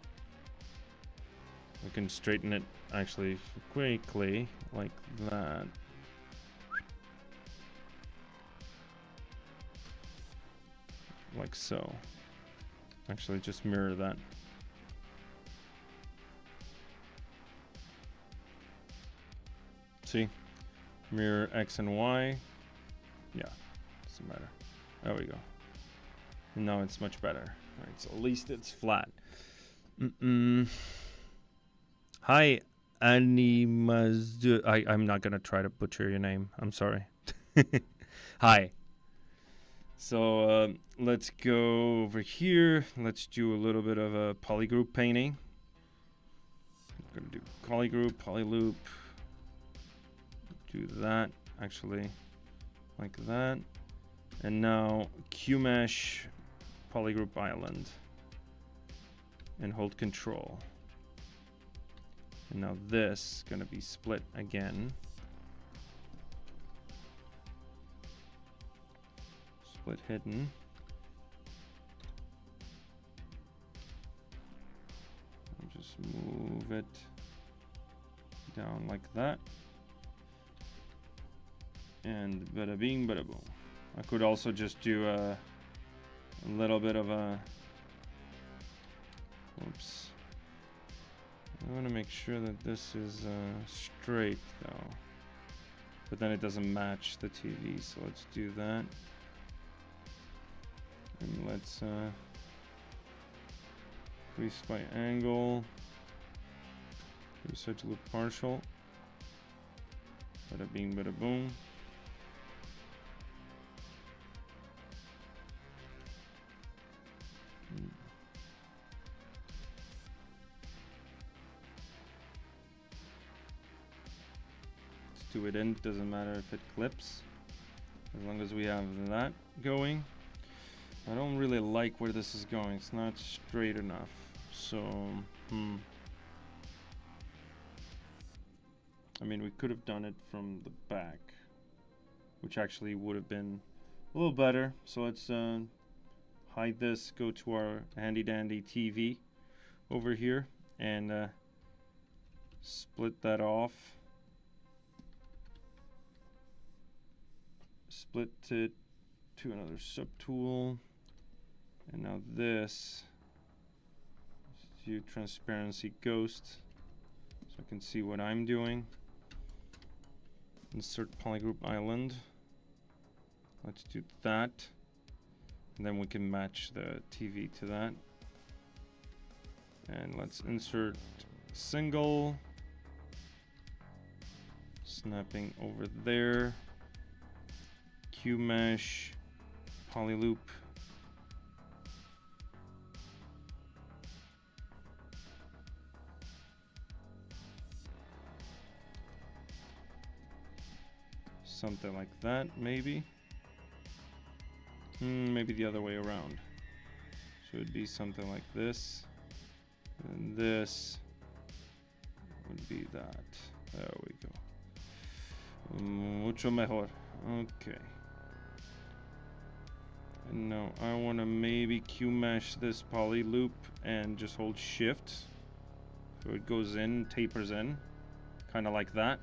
We can straighten it actually quickly like that. Like so. Actually, just mirror that. See? Mirror X and Y. Yeah, doesn't matter. There we go. And now it's much better. All right, so at least it's flat. Hi, Animaz. I'm not gonna try to butcher your name. I'm sorry. Hi. So let's go over here. Let's do a little bit of a polygroup painting. I'm gonna do polygroup, polyloop. Do that actually, like that. And now QMesh, polygroup island, and hold Control. And now this is gonna be split again. Split hidden. I'll just move it down like that. And bada bing, bada boom. I could also just do a little bit of a, oops. I want to make sure that this is straight though. But then it doesn't match the TV, so let's do that. And let's increase by angle. Research loop partial. Bada bing, bada boom. Do it in, doesn't matter if it clips, as long as we have that going. I don't really like where this is going. It's not straight enough. So I mean, we could have done it from the back, which actually would have been a little better. So let's hide this, go to our handy dandy TV over here, and split that off. Split it to another subtool, and now this, let's do transparency ghost, so I can see what I'm doing. Insert polygroup island. Let's do that, and then we can match the TV to that. And let's insert single, snapping over there. QMesh, polyloop. Something like that, maybe. Maybe the other way around. Should be something like this. And this would be that. There we go. Mucho mejor. Okay. And now I want to maybe QMesh this poly loop and just hold shift so it goes in, tapers in, kind of like that.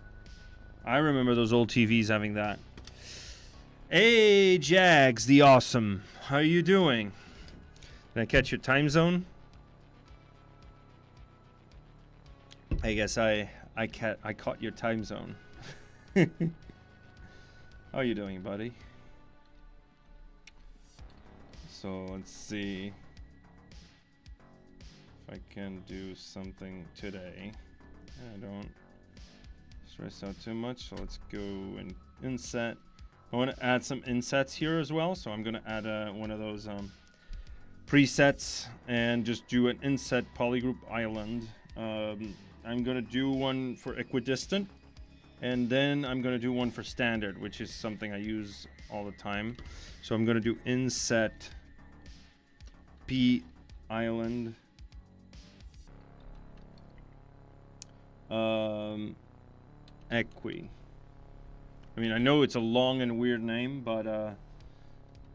I remember those old TVs having that. Hey Jags, the awesome, how are you doing? Did I catch your time zone? I guess I caught your time zone. How are you doing, buddy? So let's see if I can do something today. I don't stress out too much, so let's go and inset. I want to add some insets here as well, so I'm going to add one of those presets and just do an inset polygroup island. I'm going to do one for equidistant, and then I'm going to do one for standard, which is something I use all the time. So I'm going to do inset P island equi. I mean, I know it's a long and weird name, but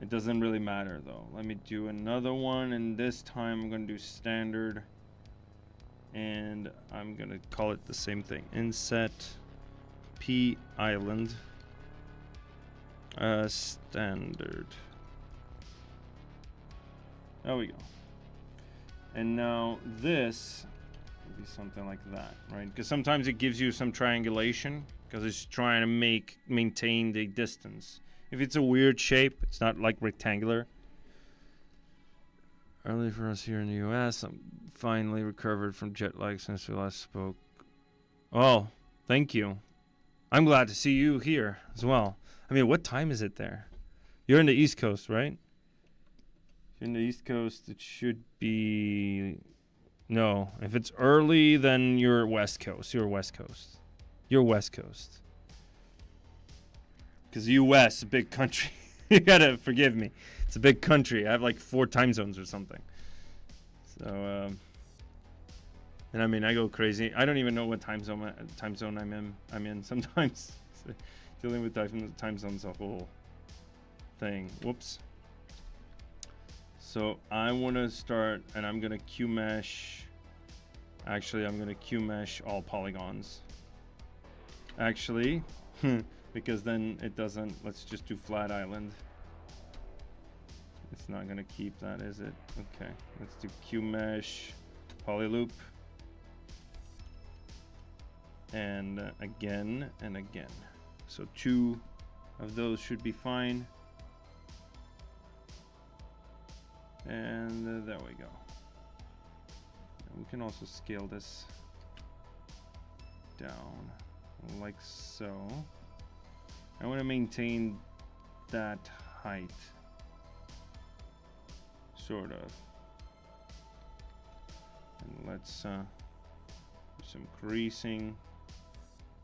it doesn't really matter though. Let me do another one, and this time I'm going to do standard, and I'm going to call it the same thing. Inset P island standard. There we go. And now this would be something like that, right? Because sometimes it gives you some triangulation because it's trying to maintain the distance. If it's a weird shape, it's not like rectangular. Early for us here in the US. I'm finally recovered from jet lag since we last spoke. Oh, thank you. I'm glad to see you here as well. I mean, what time is it there? You're in the East Coast, right? If you're in the East Coast, it should be... No, if it's early, then you're West Coast. You're West Coast. You're West Coast. Because US, a big country. You gotta forgive me. It's a big country. I have like 4 time zones or something. So, and I mean, I go crazy. I don't even know what time zone I'm in sometimes. So dealing with time zones a whole thing. Whoops. So I want to start, and I'm gonna Q mesh. Actually, I'm gonna Q mesh all polygons. Actually, because then it doesn't. Let's just do flat island. It's not gonna keep that, is it? Okay, let's do Q mesh, polyloop, and again and again. So 2 of those should be fine. And there we go. And we can also scale this down like so. I want to maintain that height, sort of. And let's do some creasing,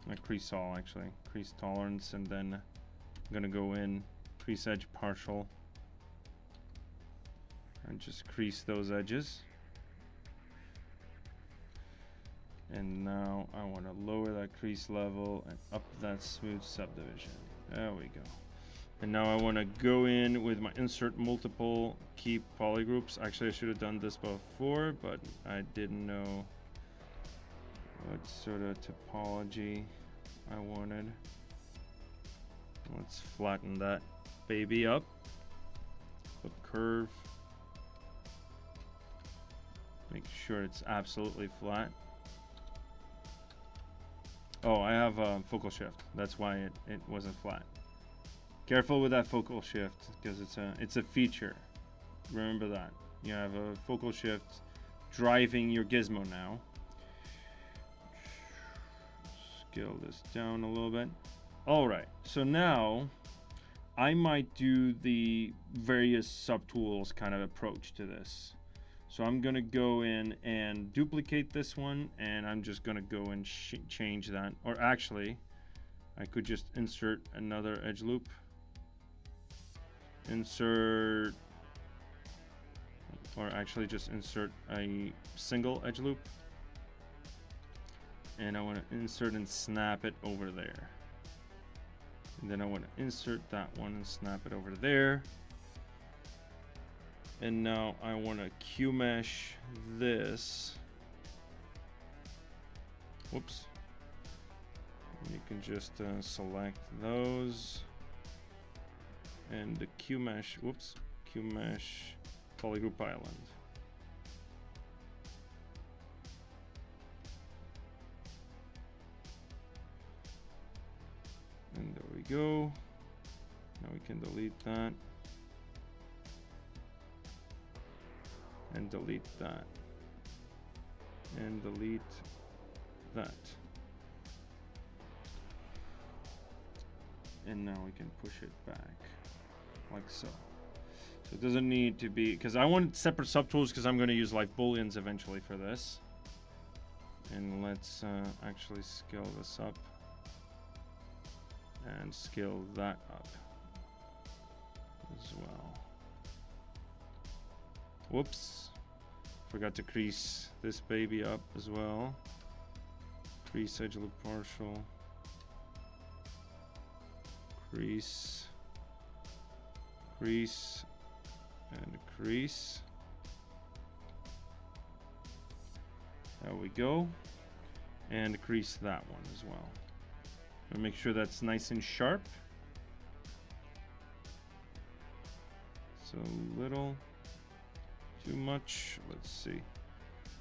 not crease all actually, crease tolerance, and then I'm gonna go in crease edge partial and just crease those edges. And now I want to lower that crease level and up that smooth subdivision. There we go. And now I want to go in with my insert multiple, keep polygroups. Actually, I should have done this before, but I didn't know what sort of topology I wanted. Let's flatten that baby up. Put curve. Make sure it's absolutely flat. Oh, I have a focal shift. That's why it wasn't flat. Careful with that focal shift because it's a feature. Remember that. You have a focal shift driving your gizmo now. Scale this down a little bit. All right. So now I might do the various subtools kind of approach to this. So I'm gonna go in and duplicate this one, and I'm just gonna go and change that. Or actually, I could just insert another edge loop. Insert, or actually just insert a single edge loop. And I wanna insert and snap it over there. And then I wanna insert that one and snap it over there. And now I want to Q mesh this. Whoops. You can just select those. And the Q mesh, whoops, Q mesh polygroup island. And there we go. Now we can delete that. And delete that. And delete that. And now we can push it back like so. So it doesn't need to be, because I want separate subtools because I'm going to use like Booleans eventually for this. And let's actually scale this up and scale that up as well. Whoops, forgot to crease this baby up as well. Crease edge loop partial. Crease, crease, and crease. There we go. And crease that one as well. And make sure that's nice and sharp. So little. Too much. Let's see.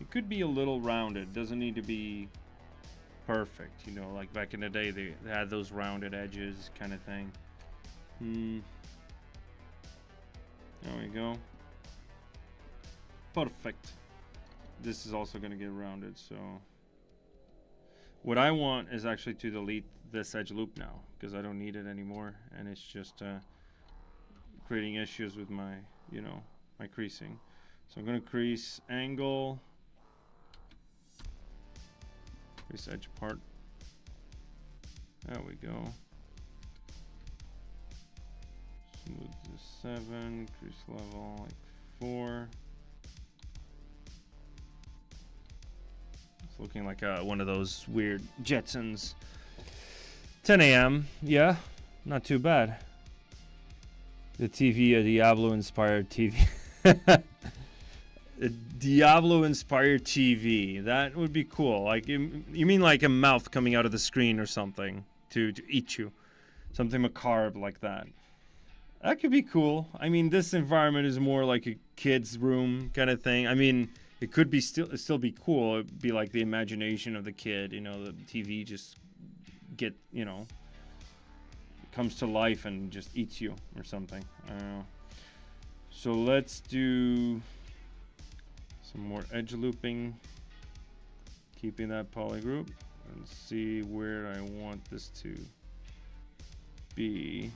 It could be a little rounded. Doesn't need to be perfect. You know, like back in the day, they had those rounded edges kind of thing. There we go. Perfect. This is also going to get rounded, so what I want is actually to delete this edge loop now, because I don't need it anymore, and it's just creating issues with my, you know, my creasing. So I'm going to crease angle, crease edge part. There we go. Smooth to 7, crease level like 4. It's looking like one of those weird Jetsons. 10 a.m. Yeah, not too bad. The TV, a Diablo-inspired TV. A Diablo-inspired TV. That would be cool. Like, you mean like a mouth coming out of the screen or something to eat you? Something macabre like that. That could be cool. I mean, this environment is more like a kid's room kind of thing. I mean, it could be still be cool. It'd be like the imagination of the kid. You know, the TV just you know, comes to life and just eats you or something. I don't know. So let's do some more edge looping, keeping that poly group, and see where I want this to be.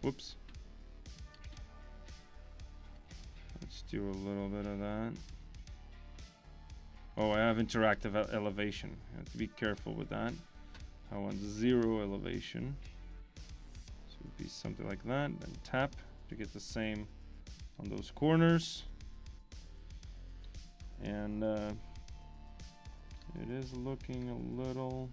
Whoops. Let's do a little bit of that. Oh, I have interactive elevation. I have to be careful with that. I want 0 elevation. So it would be something like that. Then tap to get the same on those corners. And it is looking a little...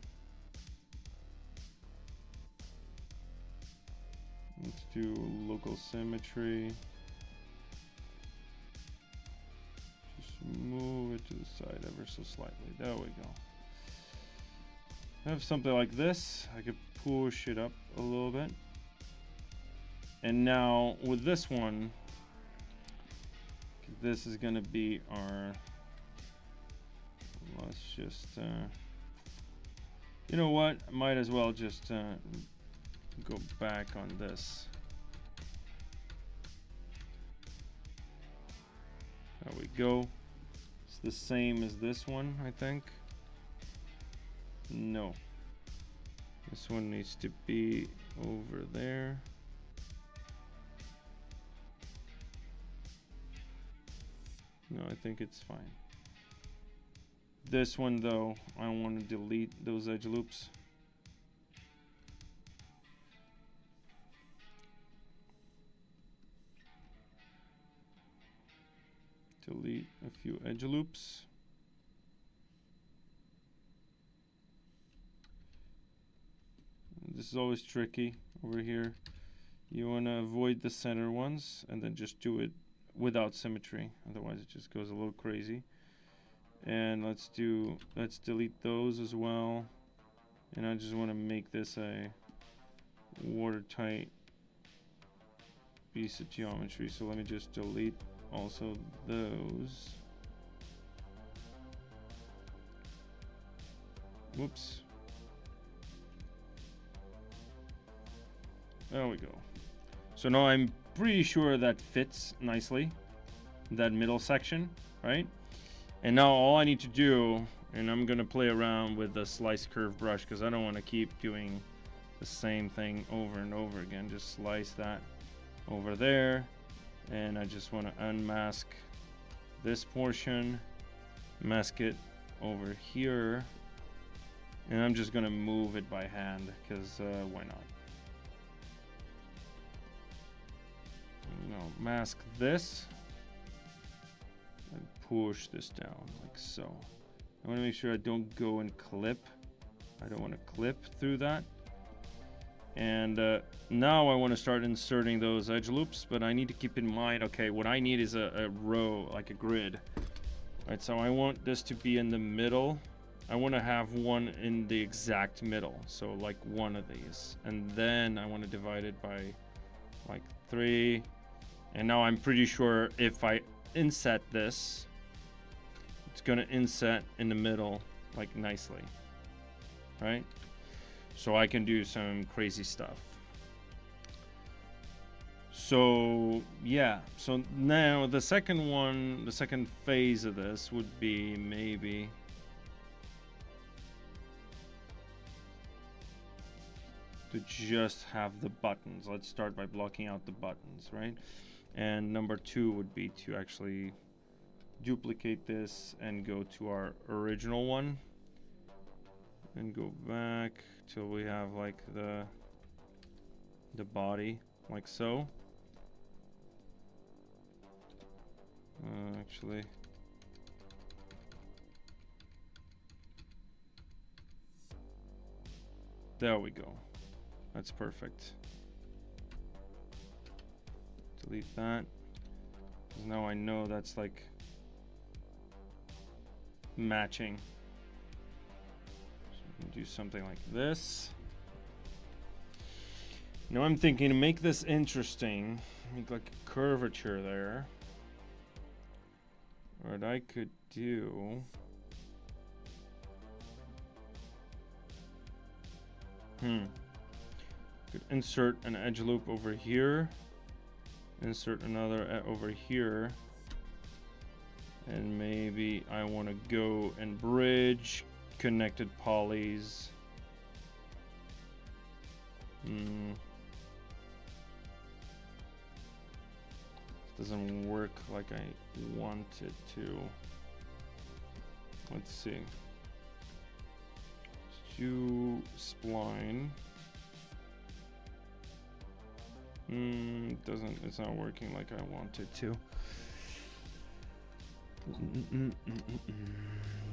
Let's do local symmetry. Just move it to the side ever so slightly. There we go. I have something like this. I could push it up a little bit. And now with this one, this is gonna be our, let's just, you know what? Might as well just go back on this. There we go. It's the same as this one, I think. No. This one needs to be over there. No, I think it's fine. This one though, I want to delete those edge loops. Delete a few edge loops. This is always tricky over here. You want to avoid the center ones and then just do it without symmetry. Otherwise it just goes a little crazy. And let's delete those as well. And I just want to make this a watertight piece of geometry. So let me just delete also those. Whoops. There we go. So now I'm pretty sure that fits nicely, that middle section, right? And now all I need to do, and I'm gonna play around with the slice curve brush because I don't want to keep doing the same thing over and over again. Just slice that over there. And I just want to unmask this portion, mask it over here, and I'm just going to move it by hand because why not? Now mask this and push this down like so. I want to make sure I don't go and clip. I don't want to clip through that. And now I want to start inserting those edge loops, but I need to keep in mind, okay, what I need is a row, like a grid. Right, so I want this to be in the middle. I want to have one in the exact middle, so like one of these. And then I want to divide it by like 3. And now I'm pretty sure if I inset this, it's going to inset in the middle like nicely, right? So I can do some crazy stuff. So yeah, so now the second one, the second phase of this would be maybe to just have the buttons. Let's start by blocking out the buttons, right? And number 2 would be to actually duplicate this and go to our original one and go back till we have like the body, like so. Actually, there we go. That's perfect. Delete that. 'Cause now I know that's like matching. So we can do something like this. Now I'm thinking to make this interesting, make like a curvature there. What I could do, could insert an edge loop over here, insert another over here, and maybe I want to go and bridge connected polys. Doesn't work like I want it to. Let's see. Let's do spline. It's not working like I want it to.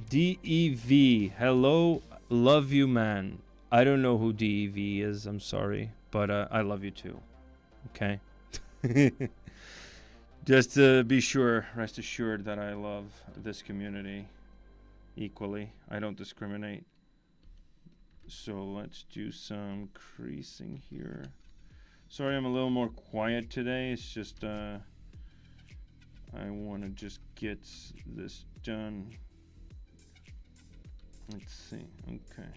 DEV, hello, love you, man. I don't know who DEV is, I'm sorry, but I love you too. Okay. Just to be sure, rest assured that I love this community equally. I don't discriminate. So let's do some creasing here. Sorry, I'm a little more quiet today. It's just I want to just get this done. Let's see. Okay.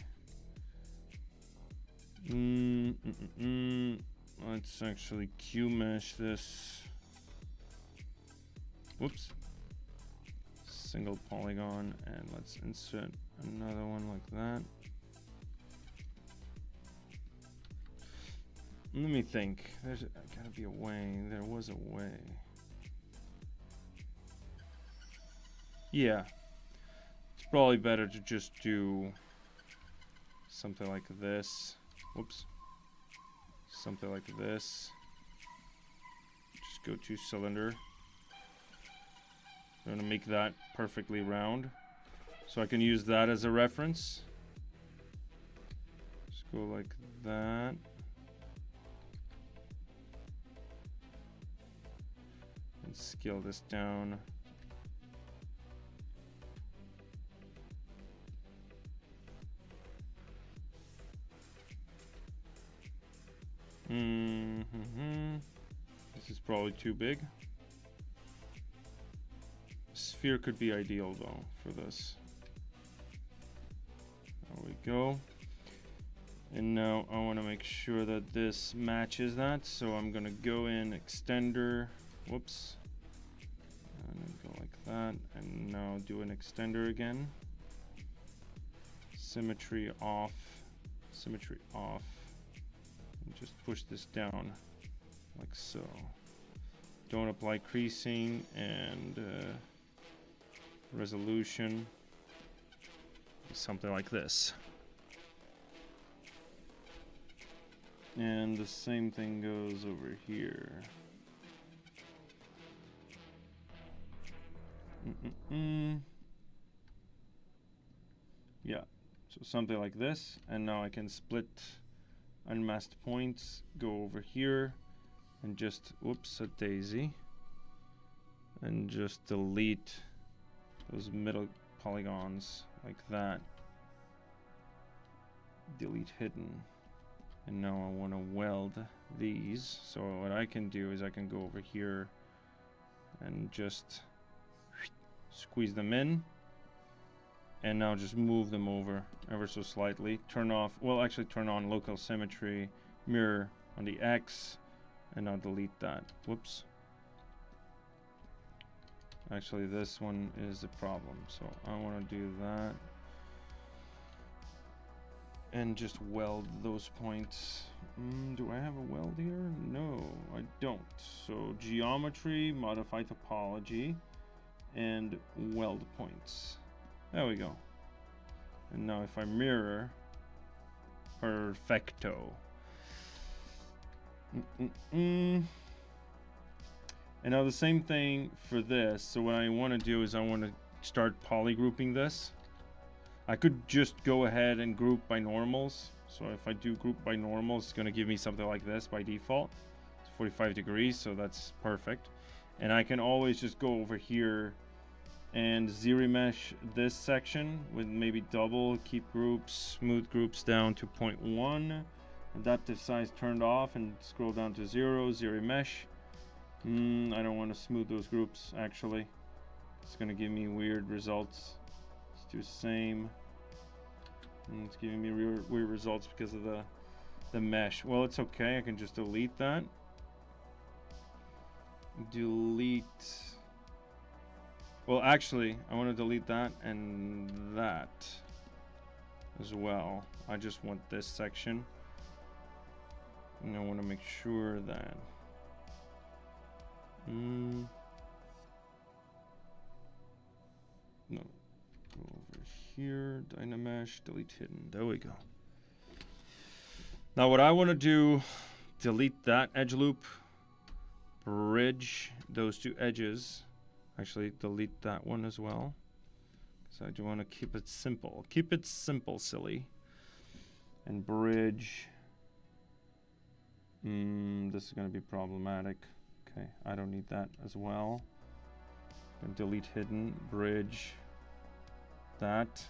Let's actually Q-mesh this. Whoops. Single polygon, and let's insert another one like that. Let me think. There's gotta be a way. There was a way. Yeah. It's probably better to just do something like this. Whoops. Something like this. Just go to cylinder. I'm gonna make that perfectly round, so I can use that as a reference. Just go like that. And scale this down. This is probably too big. Sphere could be ideal though for this. There we go. And now I want to make sure that this matches that, so I'm gonna go in extender. Whoops. And go like that, and now do an extender again. Symmetry off. Symmetry off. And just push this down like so. Don't apply creasing and resolution. Something like this. And the same thing goes over here. Yeah, so something like this, and now I can split unmasked points, go over here, and just, whoops, a daisy, and just delete those middle polygons like that. Delete hidden. And now I want to weld these. So what I can do is I can go over here and just squeeze them in, and now just move them over ever so slightly. Turn off, well, actually turn on local symmetry, mirror on the X, And now delete that. Whoops. Actually, this one is the problem. So I want to do that. And just weld those points. Do I have a weld here? No, I don't. So geometry, modify topology, and weld points. There we go. And now if I mirror, perfecto. And now the same thing for this. So what I want to do is I want to start polygrouping this. I could just go ahead and group by normals. So if I do group by normals, it's going to give me something like this by default. It's 45 degrees, so that's perfect. And I can always just go over here and ZBrush this section with maybe double, keep groups, smooth groups down to 0.1, adaptive size turned off, and scroll down to 0, ZBrush. I don't want to smooth those groups, actually. It's going to give me weird results. Let's do same. And it's giving me weird results because of the mesh. Well, it's okay. I can just delete that. Delete. Well, actually, I want to delete that and that as well. I just want this section. And I want to make sure that no, go over here, Dynamesh, delete hidden. There we go. Now what I want to do, delete that edge loop, bridge those two edges. Actually, delete that one as well. So I do want to keep it simple. Keep it simple, silly. And bridge. This is going to be problematic. Okay, I don't need that as well. I'm going to delete hidden, bridge that.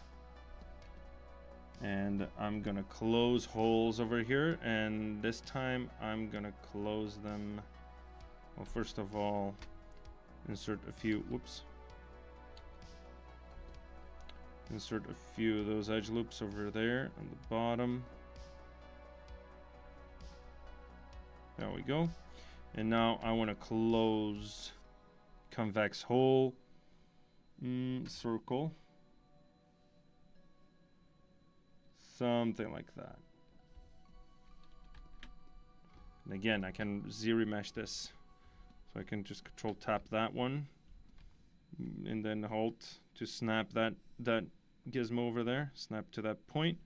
And I'm going to close holes over here. And this time I'm going to close them. Well, first of all, insert a few, whoops. Insert a few of those edge loops over there on the bottom. There we go. And now I want to close convex hole, circle, something like that. And again, I can ZBrush this. So I can just control tap that one and then Alt to snap that gizmo over there, snap to that point,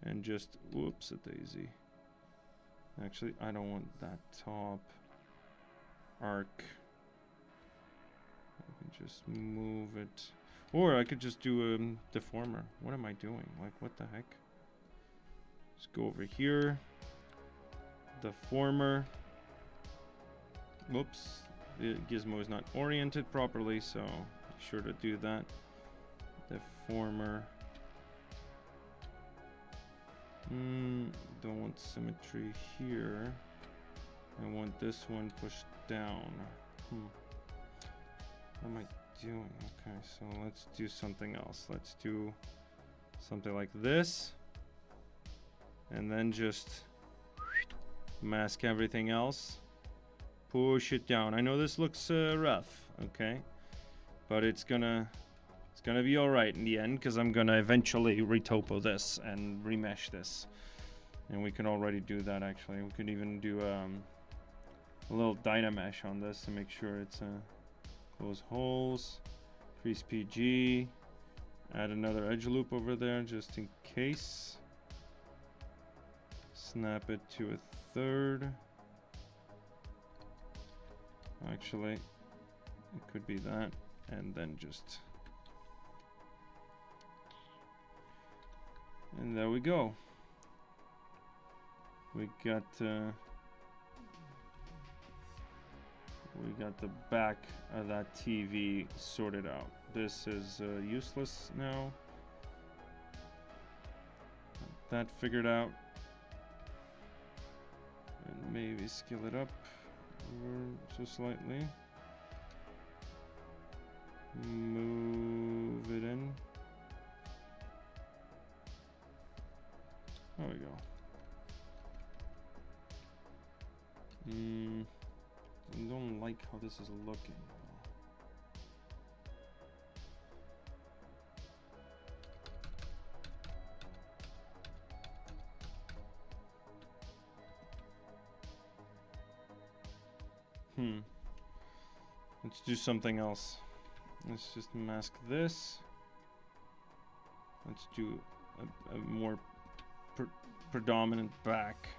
and just whoops a daisy. Actually, I don't want that top arc. I can just move it, or I could just do a deformer. What am I doing? Like, what the heck? Just go over here, deformer. Whoops, the gizmo is not oriented properly, so be sure to do that. Deformer. Don't want symmetry here. I want this one pushed down. What am I doing? Okay, so let's do something else. Let's do something like this. And then just mask everything else. Push it down. I know this looks rough, okay? But it's gonna be all right in the end, because I'm gonna eventually retopo this and remesh this, and we can already do that. Actually, we could even do a little Dynamesh on this to make sure it's close holes, increase PG, add another edge loop over there just in case, snap it to a third. Actually, it could be that, and then just. And there we go. We got the back of that TV sorted out. This is useless now. That figured out. And maybe scale it up just slightly. Move it in. There we go. I don't like how this is looking. Let's do something else. Let's just mask this. Let's do a more predominant back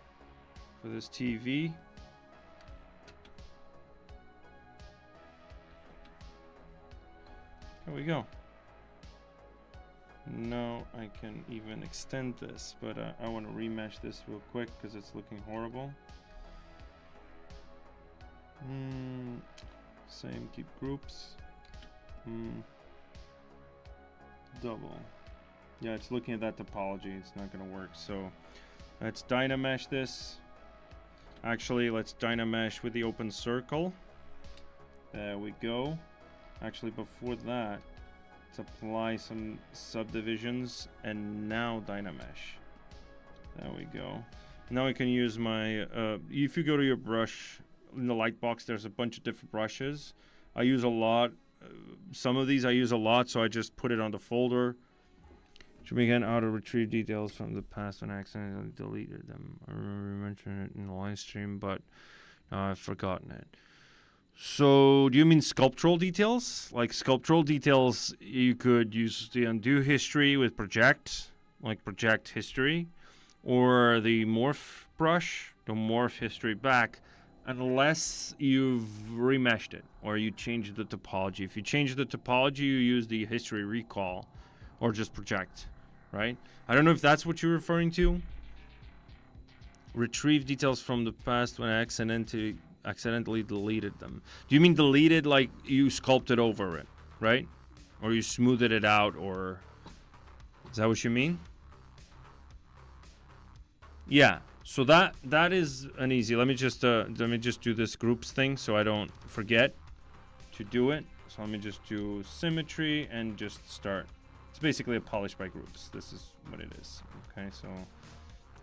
for this TV. There we go. Now I can even extend this, but I want to remesh this real quick because it's looking horrible. Same, keep groups. Double. Yeah, it's looking at that topology. It's not going to work. So let's Dynamesh this. Actually, let's Dynamesh with the open circle. There we go. Actually, before that, let's apply some subdivisions and now Dynamesh. There we go. Now I can use my, if you go to your brush, in the light box, there's a bunch of different brushes. I use a lot. Some of these I use a lot, so I just put it on the folder. Should begin how to retrieve details from the past when I accidentally deleted them. I remember you mentioned it in the live stream, but I've forgotten it. So, do you mean sculptural details? Like sculptural details, you could use the undo history with project, like project history, or the morph brush, the morph history back, unless you've remeshed it or you change the topology. If you change the topology, you use the history recall or just project, right? I don't know if that's what you're referring to. Retrieve details from the past when I accidentally deleted them. Do you mean deleted like you sculpted over it, right? Or you smoothed it out, or is that what you mean? Yeah. So that is an easy. Let me just do this groups thing so I don't forget to do it. So let me just do symmetry and just start. It's basically a polish by groups. This is what it is. Okay, so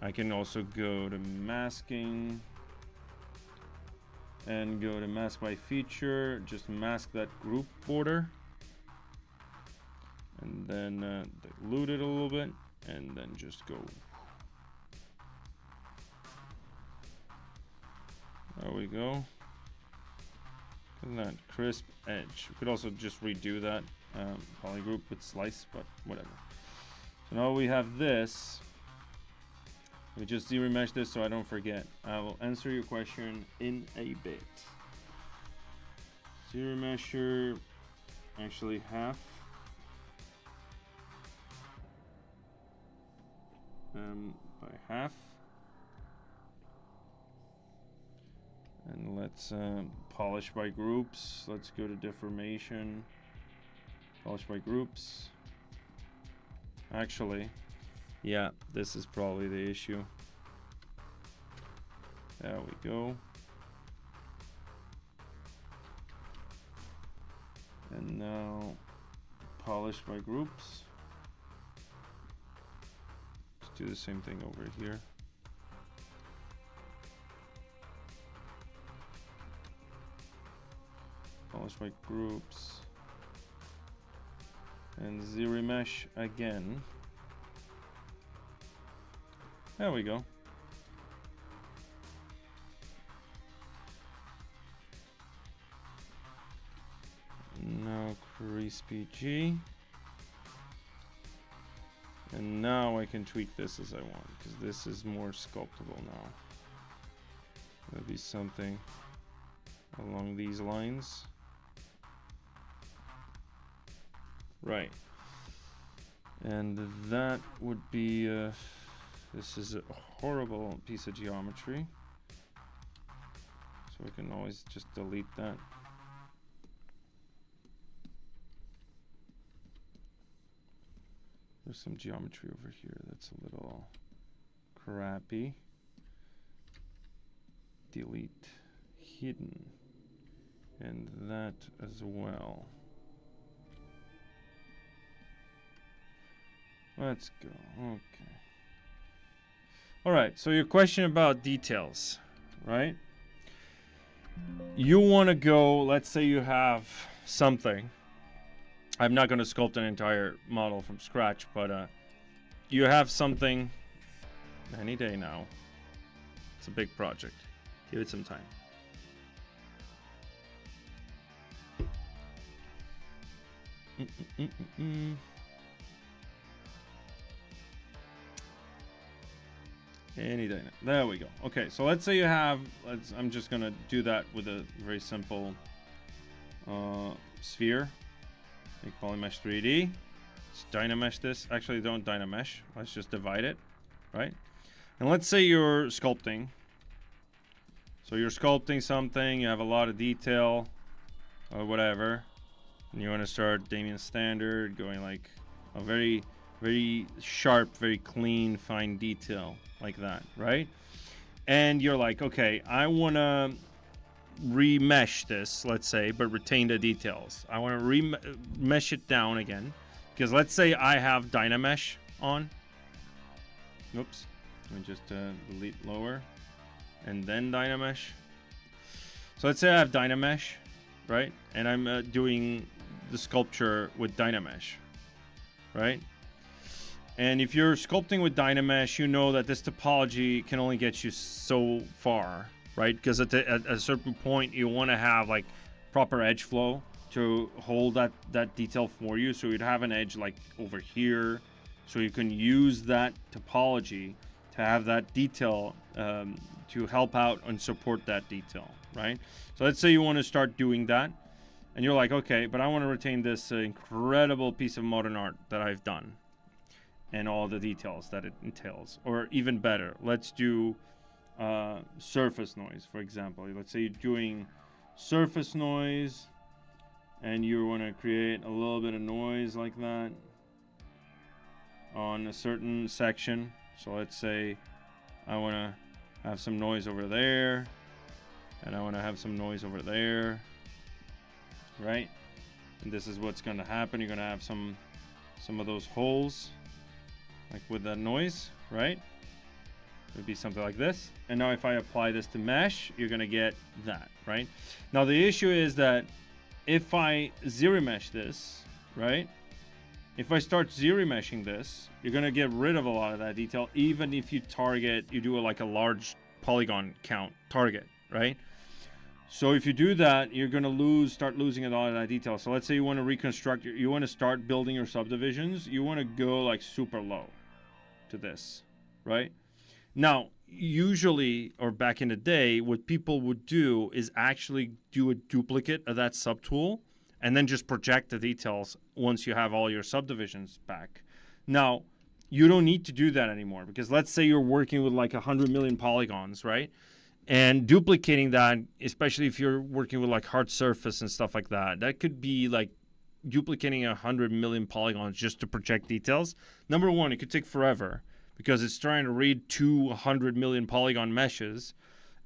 I can also go to masking and go to mask by feature. Just mask that group border, and then dilute it a little bit, and then just go. There we go. Look at that crisp edge. We could also just redo that polygroup with slice, but whatever. So now we have this. We just ZBrush this so I don't forget. I will answer your question in a bit. ZBrush, actually half. By half. And let's polish by groups. Let's go to deformation. Polish by groups. Actually, yeah, this is probably the issue. There we go. And now polish by groups. Let's do the same thing over here. Polish by groups. And ZBrush again. There we go. Now crispy G. And now I can tweak this as I want, because this is more sculptable now. That'll be something along these lines. Right. And that would be, this is a horrible piece of geometry. So we can always just delete that. There's some geometry over here that's a little crappy. Delete hidden. And that as well. Let's go. Okay. All right. So your question about details, right? you want to go, let's say you have something. I'm not going to sculpt an entire model from scratch, but you have something any day now. It's a big project. Give it some time. Any day now. There we go. Okay, so let's say you have, I'm just gonna do that with a very simple sphere. Make polymesh 3D. Let's dynamesh this. Actually, don't dynamesh. Let's just divide it, right? And let's say you're sculpting. So you're sculpting something, you have a lot of detail or whatever, and you want to start Damien standard, going like a very, very sharp, very clean, fine detail like that, right? And you're like, okay, I want to remesh this, let's say, but retain the details. I want to remesh it down again, because let's say I have Dynamesh on. Oops, let me just delete lower. And then Dynamesh. So let's say I have Dynamesh, right? And I'm doing the sculpture with Dynamesh, right? And if you're sculpting with Dynamesh, you know that this topology can only get you so far, right? Because at a certain point, you want to have like proper edge flow to hold that detail for you. So you'd have an edge like over here, so you can use that topology to have that detail to help out and support that detail, right? So let's say you want to start doing that, and you're like, okay, but I want to retain this incredible piece of modern art that I've done and all the details that it entails. Or even better, let's do surface noise, for example. Let's say you're doing surface noise and you want to create a little bit of noise like that on a certain section. So let's say I want to have some noise over there, and I want to have some noise over there, right? And this is what's going to happen. You're going to have some of those holes, like with that noise, right? It would be something like this. And now if I apply this to mesh, you're going to get that, right? Now the issue is that if I zero mesh this, right? If I start zero meshing this, you're going to get rid of a lot of that detail, even if you do like a large polygon count target, right? So if you do that, you're going to start losing a lot of that detail. So let's say you want to reconstruct, you want to start building your subdivisions, you want to go like super low to this, right? Now, usually, or back in the day, what people would do is actually do a duplicate of that subtool and then just project the details once you have all your subdivisions back. Now, you don't need to do that anymore, because let's say you're working with like 100 million polygons, right? And duplicating that, especially if you're working with like hard surface and stuff like that, that could be like duplicating 100 million polygons just to project details. Number one, it could take forever because it's trying to read 200 million polygon meshes.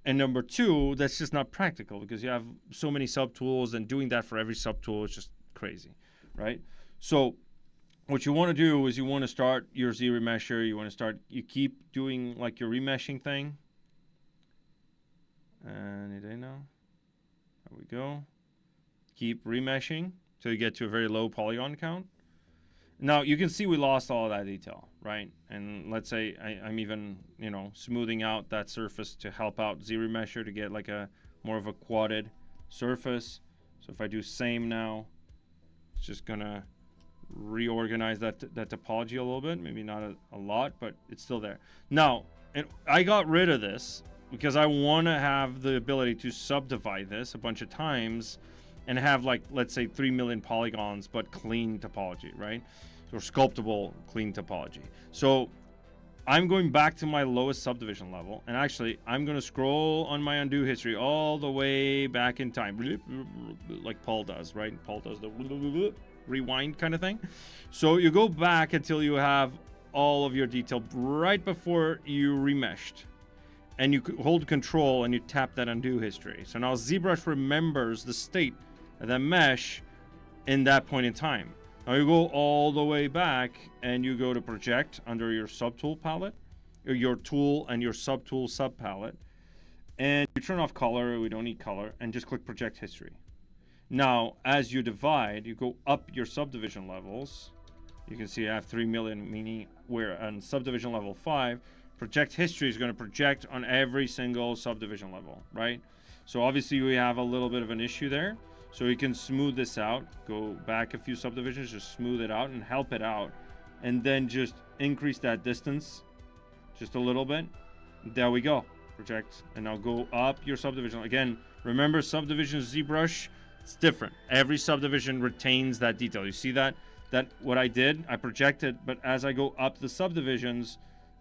And number two, that's just not practical because you have so many subtools, and doing that for every subtool is just crazy, right? So what you want to do is you want to start your Z-remesher. You keep doing like your remeshing thing. Any day now. There we go. Keep remeshing till you get to a very low polygon count. Now you can see we lost all of that detail, right? And let's say I'm even, smoothing out that surface to help out Z-remesher to get like a more of a quadded surface. So if I do same now, it's just gonna reorganize that topology a little bit. Maybe not a lot, but it's still there. Now, I got rid of this because I want to have the ability to subdivide this a bunch of times and have like, let's say 3 million polygons, but clean topology, right? So sculptable, clean topology. So I'm going back to my lowest subdivision level, and actually I'm going to scroll on my undo history all the way back in time, like Paul does, right? Paul does the rewind kind of thing. So you go back until you have all of your detail right before you remeshed, and you hold control and you tap that undo history. So now ZBrush remembers the state of that mesh in that point in time. Now you go all the way back and you go to project under your subtool palette, or your tool and your subtool subpalette, And you turn off color, we don't need color, and just click project history. Now, as you divide, you go up your subdivision levels. You can see I have 3 million, meaning we're on subdivision level 5. Project history is going to project on every single subdivision level, right? So obviously we have a little bit of an issue there. So you can smooth this out, go back a few subdivisions, just smooth it out and help it out. And then just increase that distance just a little bit. There we go. Project. And now go up your subdivision. Again, remember subdivision ZBrush, it's different. Every subdivision retains that detail. You see that? That what I did, I projected, but as I go up the subdivisions,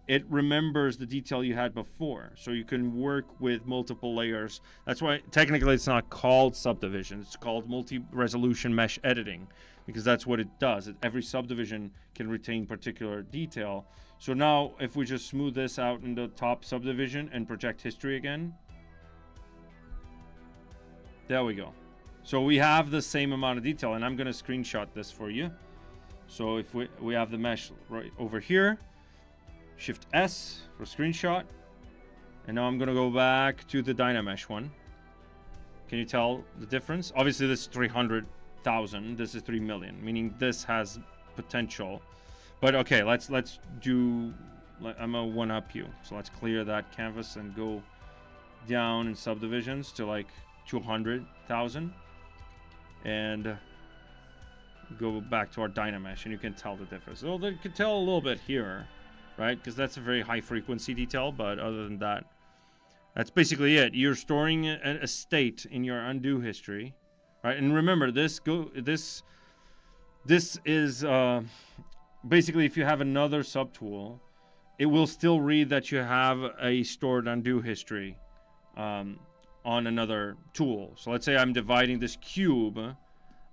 it remembers the detail you had before. So you can work with multiple layers. That's why technically it's not called subdivision. It's called multi-resolution mesh editing, because that's what it does. Every subdivision can retain particular detail. So now if we just smooth this out in the top subdivision and project history again. There we go. So we have the same amount of detail, and I'm gonna screenshot this for you. So if we have the mesh right over here, Shift S for screenshot. And now I'm gonna go back to the Dynamesh one. Can you tell the difference? Obviously this is 300,000, this is 3 million, meaning this has potential. But okay, let's do, I'm gonna one up you. So let's clear that canvas and go down in subdivisions to like 200,000. And go back to our Dynamesh, and you can tell the difference. Well, you can tell a little bit here, right? Because that's a very high frequency detail, but other than that, that's basically it. You're storing a state in your undo history, right? And remember, this is basically, if you have another subtool, it will still read that you have a stored undo history on another tool. So let's say I'm dividing this cube,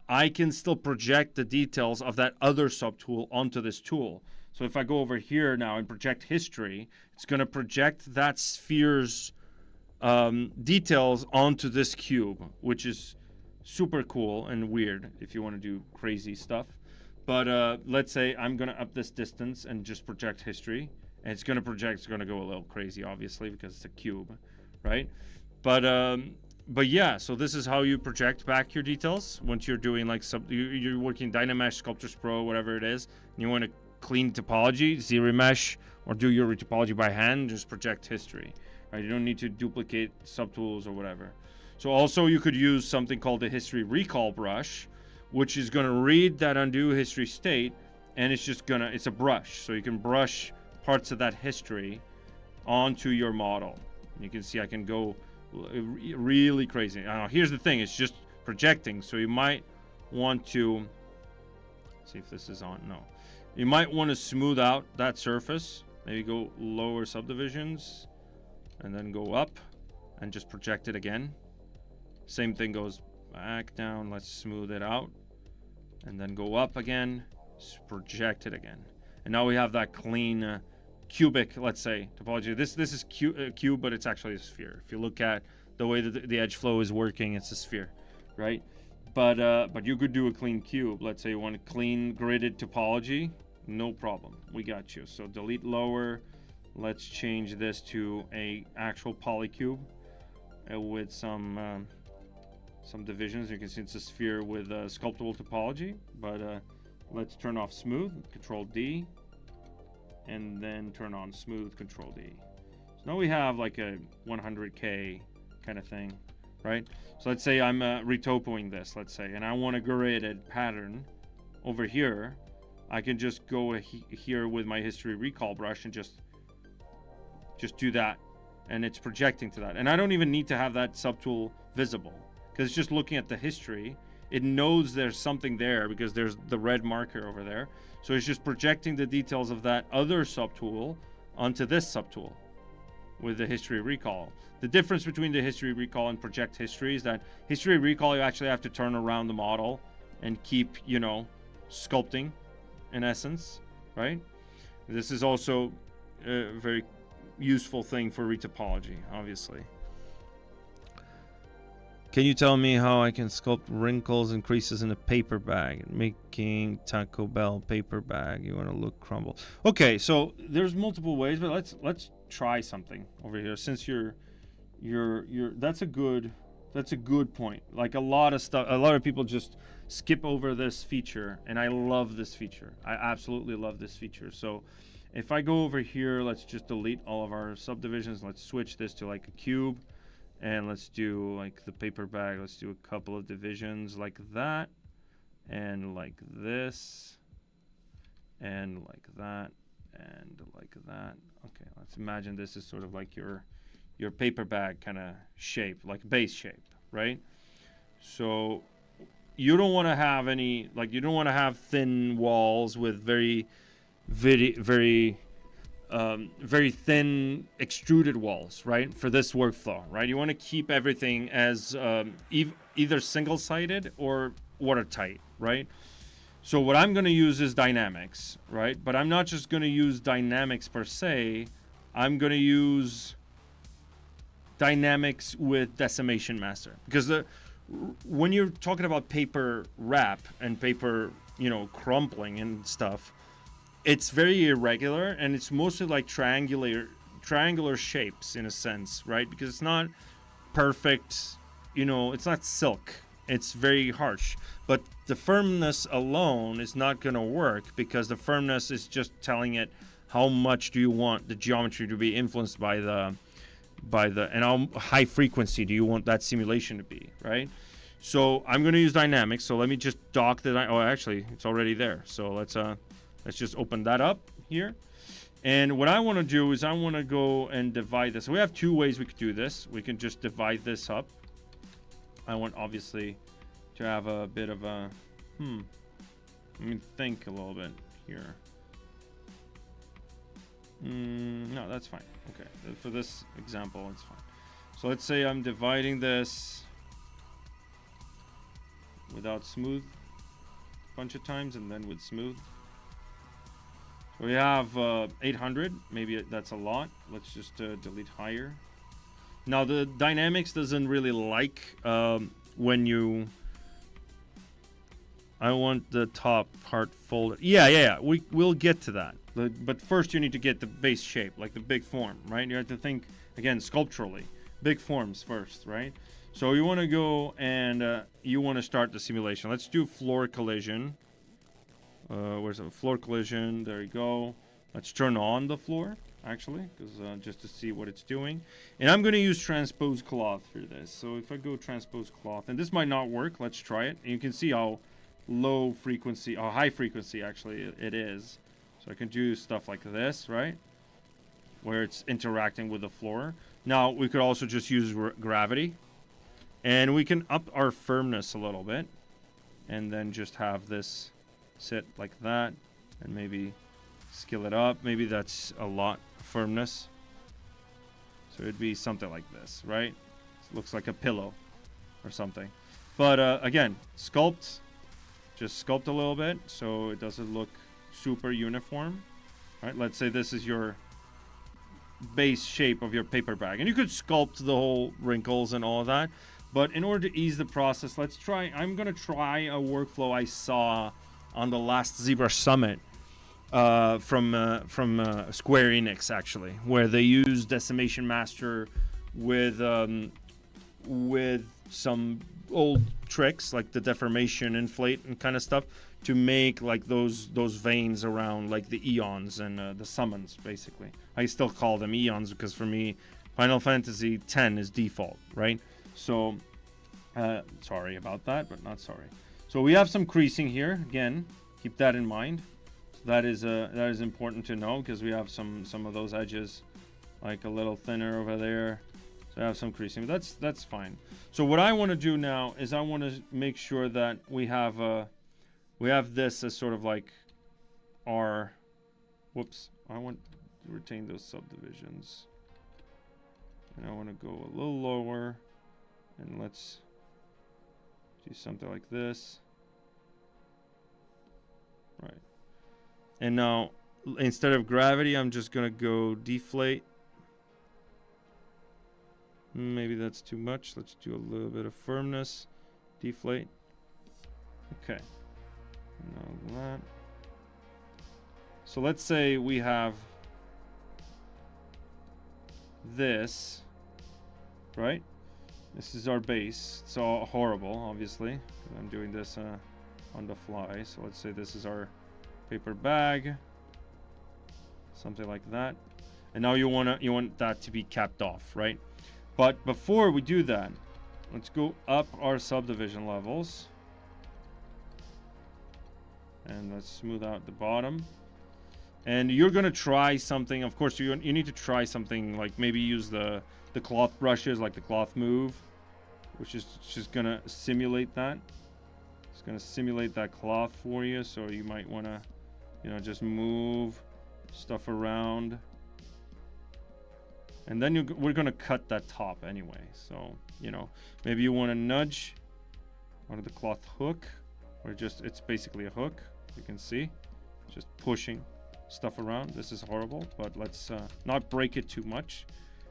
I can still project the details of that other subtool onto this tool. So if I go over here now and project history, it's going to project that sphere's details onto this cube, which is super cool and weird if you want to do crazy stuff. But let's say I'm going to up this distance and just project history. And it's going to project, it's going to go a little crazy, obviously, because it's a cube, right? But yeah, so this is how you project back your details once you're doing like you're working Dynamesh, Sculptors Pro, whatever it is, and you want to clean topology, ZRemesh, or do your topology by hand, just project history, right? You don't need to duplicate subtools or whatever. So also you could use something called the history recall brush, which is going to read that undo history state, and it's just gonna, it's a brush, so you can brush parts of that history onto your model. You can see I can go really crazy. Here's the thing, it's just projecting, so you might want to see if this is on. No, you might want to smooth out that surface, maybe go lower subdivisions and then go up and just project it again. Same thing goes back down. Let's smooth it out and then go up again, project it again, and now we have that clean cubic, let's say, topology. This is cube, but it's actually a sphere. If you look at the way that the edge flow is working, it's a sphere, right? But you could do a clean cube. Let's say you want a clean gridded topology, no problem, we got you. So delete lower. Let's change this to a actual polycube with some divisions. You can see it's a sphere with sculptable topology. But let's turn off smooth, Control D. And then turn on smooth, Control D. So now we have like a 100K kind of thing, right? So let's say I'm retopoing this, let's say, and I want a gridded pattern over here. I can just go here with my history recall brush and just do that, and it's projecting to that. And I don't even need to have that subtool visible, because it's just looking at the history. It knows there's something there because there's the red marker over there. So it's just projecting the details of that other subtool onto this subtool with the history recall. The difference between the history recall and project history is that history recall, you actually have to turn around the model and keep, you know, sculpting in essence, right? This is also a very useful thing for retopology, obviously. Can you tell me how I can sculpt wrinkles and creases in a paper bag? Making Taco Bell paper bag. You want to look crumble. Okay, so there's multiple ways, but let's try something over here. Since you're that's a good point. Like a lot of people just skip over this feature, and I love this feature. I absolutely love this feature. So if I go over here, let's just delete all of our subdivisions. Let's switch this to like a cube, and let's do like the paper bag. Let's do a couple of divisions like that, and like this, and like that, and like that. Okay, let's imagine this is sort of like your paper bag kind of shape, like base shape, right? So you don't want to have any, like, you don't want to have thin walls with very thin extruded walls, right? For this workflow, right? You want to keep everything as either single-sided or watertight, right? So what I'm going to use is dynamics, right? But I'm not just going to use dynamics per se. I'm going to use dynamics with Decimation Master, because when you're talking about paper wrap and paper, you know, crumpling and stuff, it's very irregular, and it's mostly like triangular shapes in a sense, right? Because it's not perfect, you know, it's not silk. It's very harsh. But the firmness alone is not going to work, because the firmness is just telling it how much do you want the geometry to be influenced by the and how high frequency do you want that simulation to be, right? So I'm going to use dynamics. So let me just dock the actually it's already there. So let's just open that up here. And what I want to do is I want to go and divide this. So we have two ways we could do this. We can just divide this up. I want obviously to have a bit of a let me think a little bit here. No, that's fine. Okay, for this example, it's fine. So let's say I'm dividing this without smooth a bunch of times, and then with smooth. So we have 800. Maybe that's a lot. Let's just delete higher. Now the dynamics doesn't really like when you. I want the top part folded. Yeah. We'll get to that. But first you need to get the base shape, like the big form, right? You have to think, again, sculpturally. Big forms first, right? So you want to go and you want to start the simulation. Let's do floor collision. Where's the floor collision? There you go. Let's turn on the floor, actually, because just to see what it's doing. And I'm going to use transpose cloth for this. So if I go transpose cloth, and this might not work, let's try it. And you can see how low frequency, or high frequency actually it is. So I can do stuff like this, right? Where it's interacting with the floor. Now, we could also just use gravity. And we can up our firmness a little bit. And then just have this sit like that. And maybe scale it up. Maybe that's a lot of firmness. So it'd be something like this, right? It looks like a pillow or something. But again, sculpt. Just sculpt a little bit so it doesn't look super uniform. Right? Let's say this is your base shape of your paper bag, and you could sculpt the whole wrinkles and all of that, but in order to ease the process, I'm gonna try a workflow I saw on the last ZBrush summit from Square Enix, actually, where they use Decimation Master with some old tricks like the deformation, inflate, and kind of stuff to make like those veins around like the eons and the summons. Basically, I still call them eons because for me, Final Fantasy X is default, right? So sorry about that, but not sorry. So we have some creasing here. Again, keep that in mind. That is important to know because we have some of those edges like a little thinner over there. So I have some creasing, but that's fine. So what I want to do now is I want to make sure that we have this as sort of like our, whoops, I want to retain those subdivisions. And I want to go a little lower, and let's do something like this. Right. And now, instead of gravity, I'm just going to go deflate. Maybe that's too much. Let's do a little bit of firmness. Deflate. Okay. Now that. So let's say we have this. right? This is our base. It's all horrible, obviously. I'm doing this on the fly. So let's say this is our paper bag, something like that. And now you want that to be capped off, right? But before we do that, let's go up our subdivision levels. And let's smooth out the bottom. And you're gonna try something. Of course, you need to try something like maybe use the cloth brushes, like the cloth move, which is just gonna simulate that. It's gonna simulate that cloth for you. So you might wanna, you know, just move stuff around. And then we're gonna cut that top anyway. So, you know, maybe you wanna nudge onto the cloth hook, or it's basically a hook. You can see, just pushing stuff around. This is horrible, but let's not break it too much,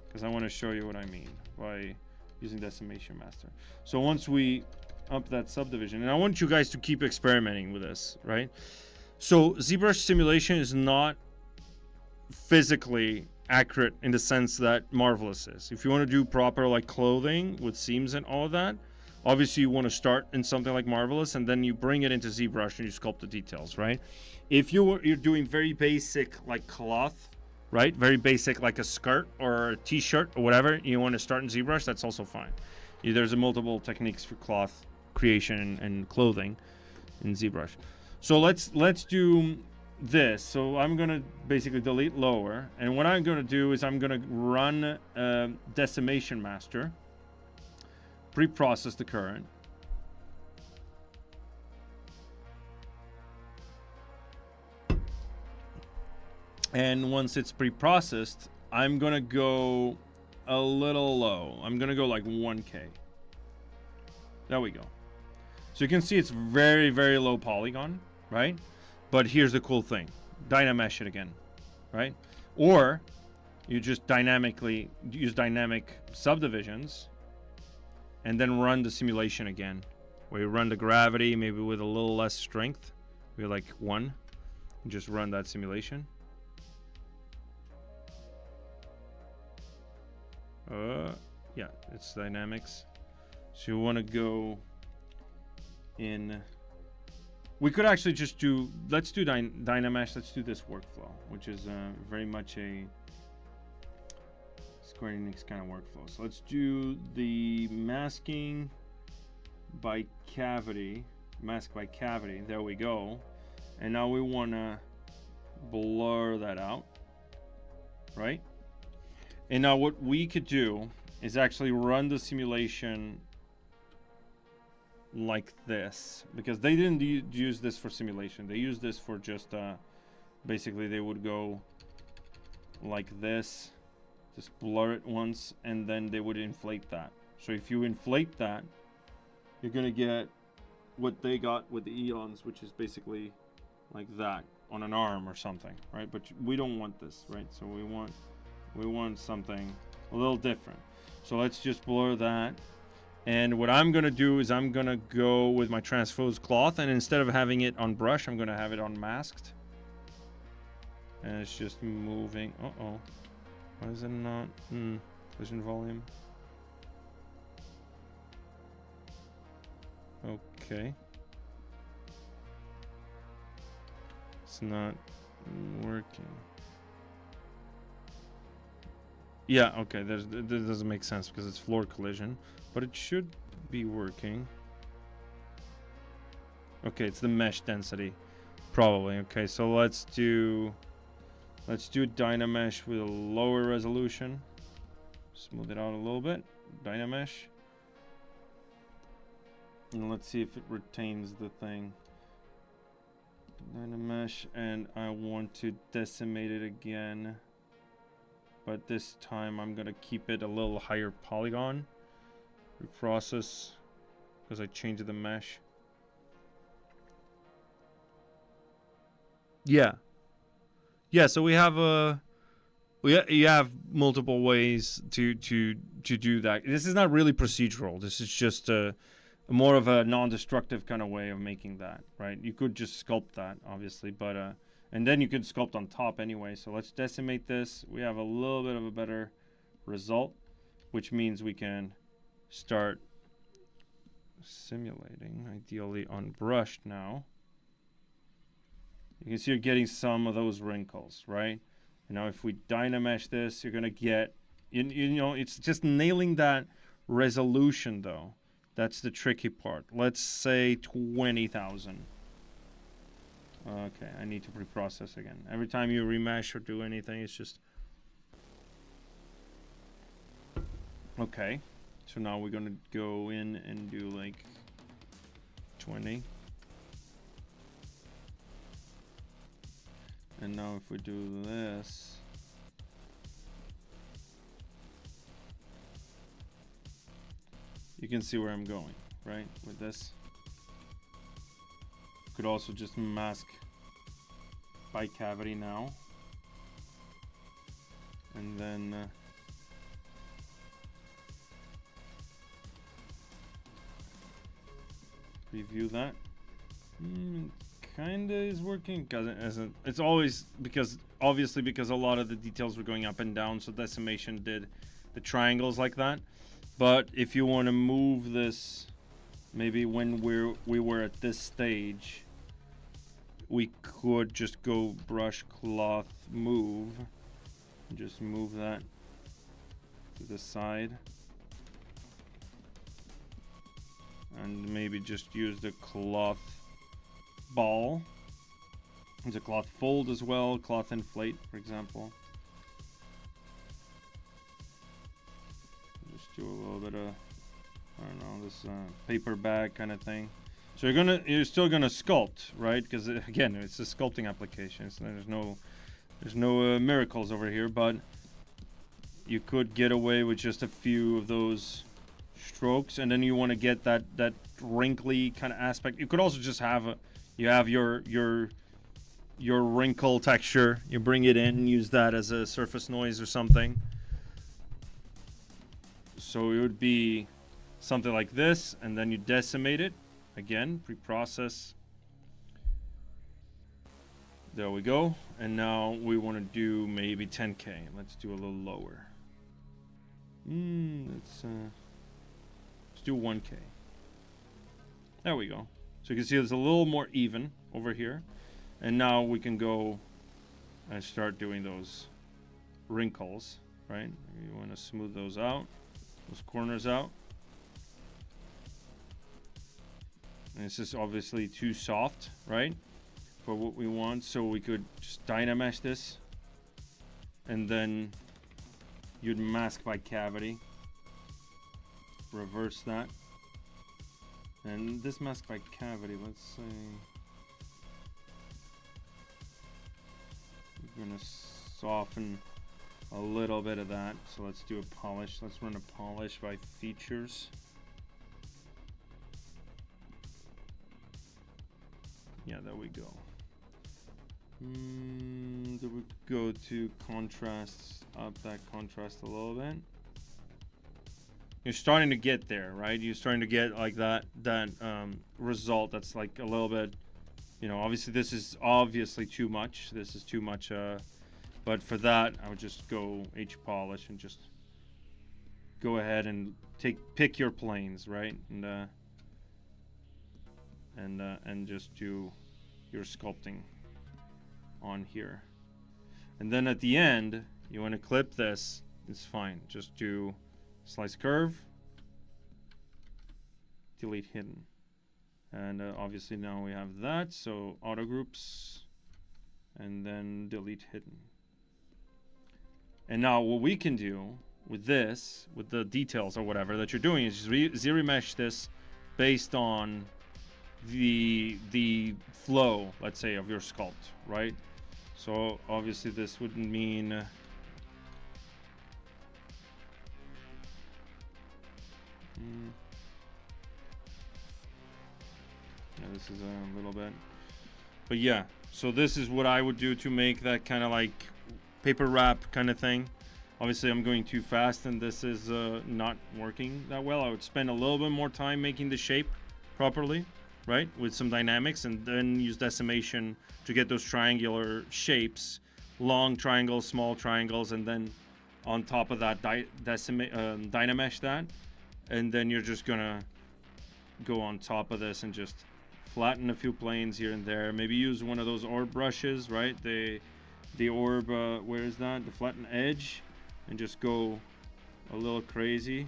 because I want to show you what I mean by using Decimation Master. So once we up that subdivision, and I want you guys to keep experimenting with this, right? So ZBrush simulation is not physically accurate in the sense that Marvelous is. If you want to do proper like clothing with seams and all of that, obviously you want to start in something like Marvelous, and then you bring it into ZBrush and you sculpt the details, right? If you're doing very basic like cloth, right? Very basic like a skirt or a t-shirt or whatever, you want to start in ZBrush, that's also fine. There's multiple techniques for cloth creation and clothing in ZBrush. So let's do this. So I'm gonna basically delete lower, and what I'm gonna do is I'm gonna run Decimation Master, pre-process the current, and once it's pre-processed, I'm gonna go a little low. I'm gonna go like 1K. There we go. So you can see it's very, very low polygon, right? But here's the cool thing. Dynamesh it again, right? Or you just dynamically use dynamic subdivisions and then run the simulation again, where you run the gravity maybe with a little less strength, maybe like 1, and just run that simulation. Yeah, it's dynamics. So you want to go in. We could actually just do, let's do Dynamesh. Let's do this workflow, which is very much a Square Enix kind of workflow. So let's do the masking by cavity, mask by cavity. There we go. And now we want to blur that out, right? And now what we could do is actually run the simulation like this, because they didn't use this for simulation. They used this for just basically they would go like this, just blur it once, and then they would inflate that. So if you inflate that, you're gonna get what they got with the eons, which is basically like that on an arm or something, right? But we don't want this, right? So we want something a little different. So let's just blur that. And what I'm gonna do is I'm gonna go with my transposed cloth, and instead of having it on brush, I'm gonna have it on masked. And it's just moving. Uh-oh. Why is it not? Collision volume. Okay. It's not working. Yeah, okay, that doesn't make sense because it's floor collision, but it should be working. Okay, it's the mesh density, probably. Okay, so let's do Dynamesh with a lower resolution. Smooth it out a little bit. Dynamesh. And let's see if it retains the thing. Dynamesh, and I want to decimate it again. But this time I'm gonna keep it a little higher polygon. Reprocess, because I changed the mesh. Yeah. Yeah, so we have you have multiple ways to do that. This is not really procedural. This is just more of a non-destructive kind of way of making that, right? You could just sculpt that, obviously, but and then you could sculpt on top anyway. So let's decimate this. We have a little bit of a better result. which means we can start simulating, ideally unbrushed now. You can see you're getting some of those wrinkles, right? And now if we Dynamesh this, you're gonna get, you know, it's just nailing that resolution though. That's the tricky part. Let's say 20,000. Okay, I need to preprocess again. Every time you remesh or do anything, it's just... Okay, so now we're gonna go in and do like 20. And now if we do this, you can see where I'm going, right? With this. Could also just mask by cavity now. And then review that. Kinda is working, because it's always because obviously because a lot of the details were going up and down, so Decimation did the triangles like that. But if you want to move this, maybe when we were at this stage, we could just go brush, cloth, move, and just move that to the side, and maybe just use the cloth ball. There's a cloth fold as well, cloth inflate, for example. Just do a little bit of, I don't know, this paper bag kind of thing. So you're still gonna sculpt, right? Because again, it's a sculpting application, so there's no miracles over here. But you could get away with just a few of those strokes, and then you want to get that wrinkly kind of aspect. You could also just have you have your wrinkle texture. You bring it in and use that as a surface noise or something. So it would be something like this, and then you decimate it. Again, pre-process. There we go. And now we want to do maybe 10K. Let's do a little lower. Let's do 1K. There we go. So you can see it's a little more even over here. And now we can go and start doing those wrinkles, right? You want to smooth those out, those corners out. And this is obviously too soft, right, for what we want. So we could just Dynamesh this, and then you'd mask by cavity. Reverse that. And this mask by cavity, let's say we're gonna soften a little bit of that. So let's do a polish. Let's run a polish by features. Yeah, there we go. Then we go to contrasts, up that contrast a little bit. You're starting to get there, right? You're starting to get like that result that's like a little bit, you know, obviously this is obviously too much. This is too much, but for that, I would just go H polish and just go ahead and pick your planes, right? And just do your sculpting on here. And then at the end, you want to clip this. It's fine. Just do slice curve, delete hidden. And obviously now we have that. So auto groups, and then delete hidden. And now what we can do with this, with the details or whatever that you're doing, is just ZBrush this based on the flow, let's say, of your sculpt, right? So obviously this wouldn't mean yeah, this is a little bit, but yeah, so this is what I would do to make that kind of like paper wrap kind of thing. Obviously I'm going too fast and this is not working that well. I would spend a little bit more time making the shape properly, right, with some dynamics, and then use decimation to get those triangular shapes, long triangles, small triangles, and then on top of that Dynamesh that, and then you're just gonna go on top of this and just flatten a few planes here and there. Maybe use one of those orb brushes, right? The orb, where is that? The flatten edge, and just go a little crazy.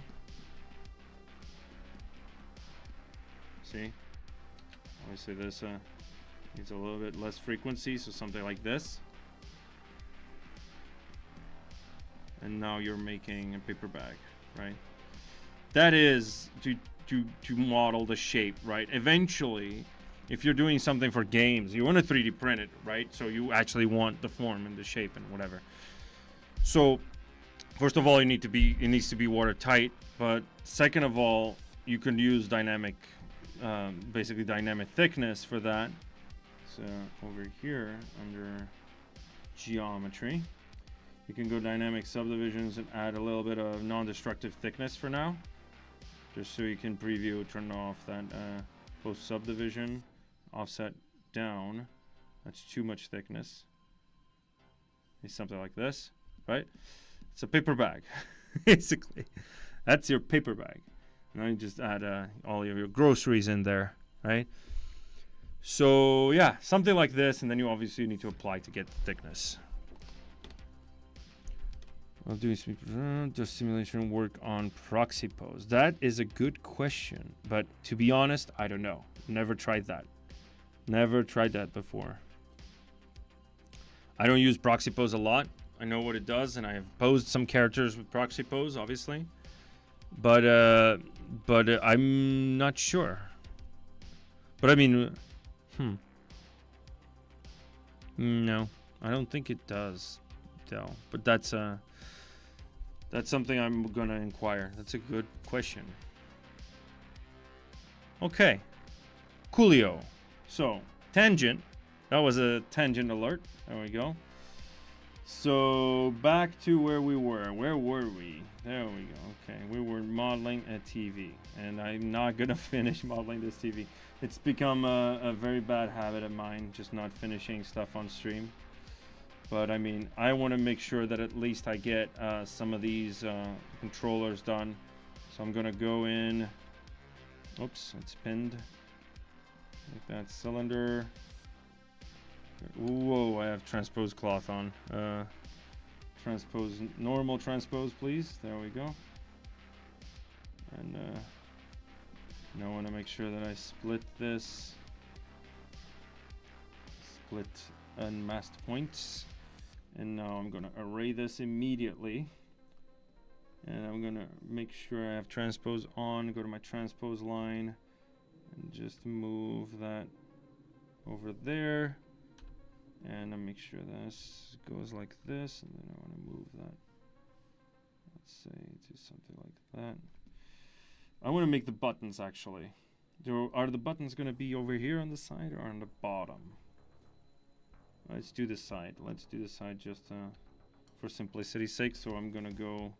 See? Obviously this needs a little bit less frequency, so something like this. And now you're making a paper bag, right? That is to model the shape, right? Eventually, if you're doing something for games, you want to 3D print it, right? So you actually want the form and the shape and whatever. So first of all, it needs to be watertight. But second of all, you can use dynamic, basically dynamic thickness for that. So over here under geometry, you can go dynamic subdivisions and add a little bit of non-destructive thickness for now, just so you can preview, turn off that post subdivision, offset down. That's too much thickness. It's something like this, right? It's a paper bag, basically. That's your paper bag. Now you just add all of your groceries in there, right? So yeah, something like this, and then you obviously need to apply to get the thickness. I'll do does simulation work on proxy pose? That is a good question, but to be honest, I don't know. Never tried that. Never tried that before. I don't use proxy pose a lot. I know what it does, and I have posed some characters with proxy pose, obviously, but I'm not sure. But I mean, no, I don't think it does, though. But that's something I'm gonna inquire. That's a good question. Okay, Coolio. So tangent. That was a tangent alert. There we go. So back to where we were. Where were we? There we go. Okay, we were modeling a TV, and I'm not gonna finish modeling this TV. It's become a very bad habit of mine, just not finishing stuff on stream. But I mean, I want to make sure that at least I get some of these controllers done. So I'm gonna go in. Oops, it's pinned. Like that cylinder. Whoa, I have transpose cloth on. Transpose, normal transpose, please. There we go. And now I want to make sure that I split this. Split unmasked points. And now I'm gonna array this immediately. And I'm gonna make sure I have transpose on, go to my transpose line, and just move that over there. And I make sure this goes like this, and then I want to move that. Let's say to something like that. I want to make the buttons actually. Are the buttons going to be over here on the side or on the bottom? Let's do the side. Let's do the side just for simplicity's sake. So I'm going to go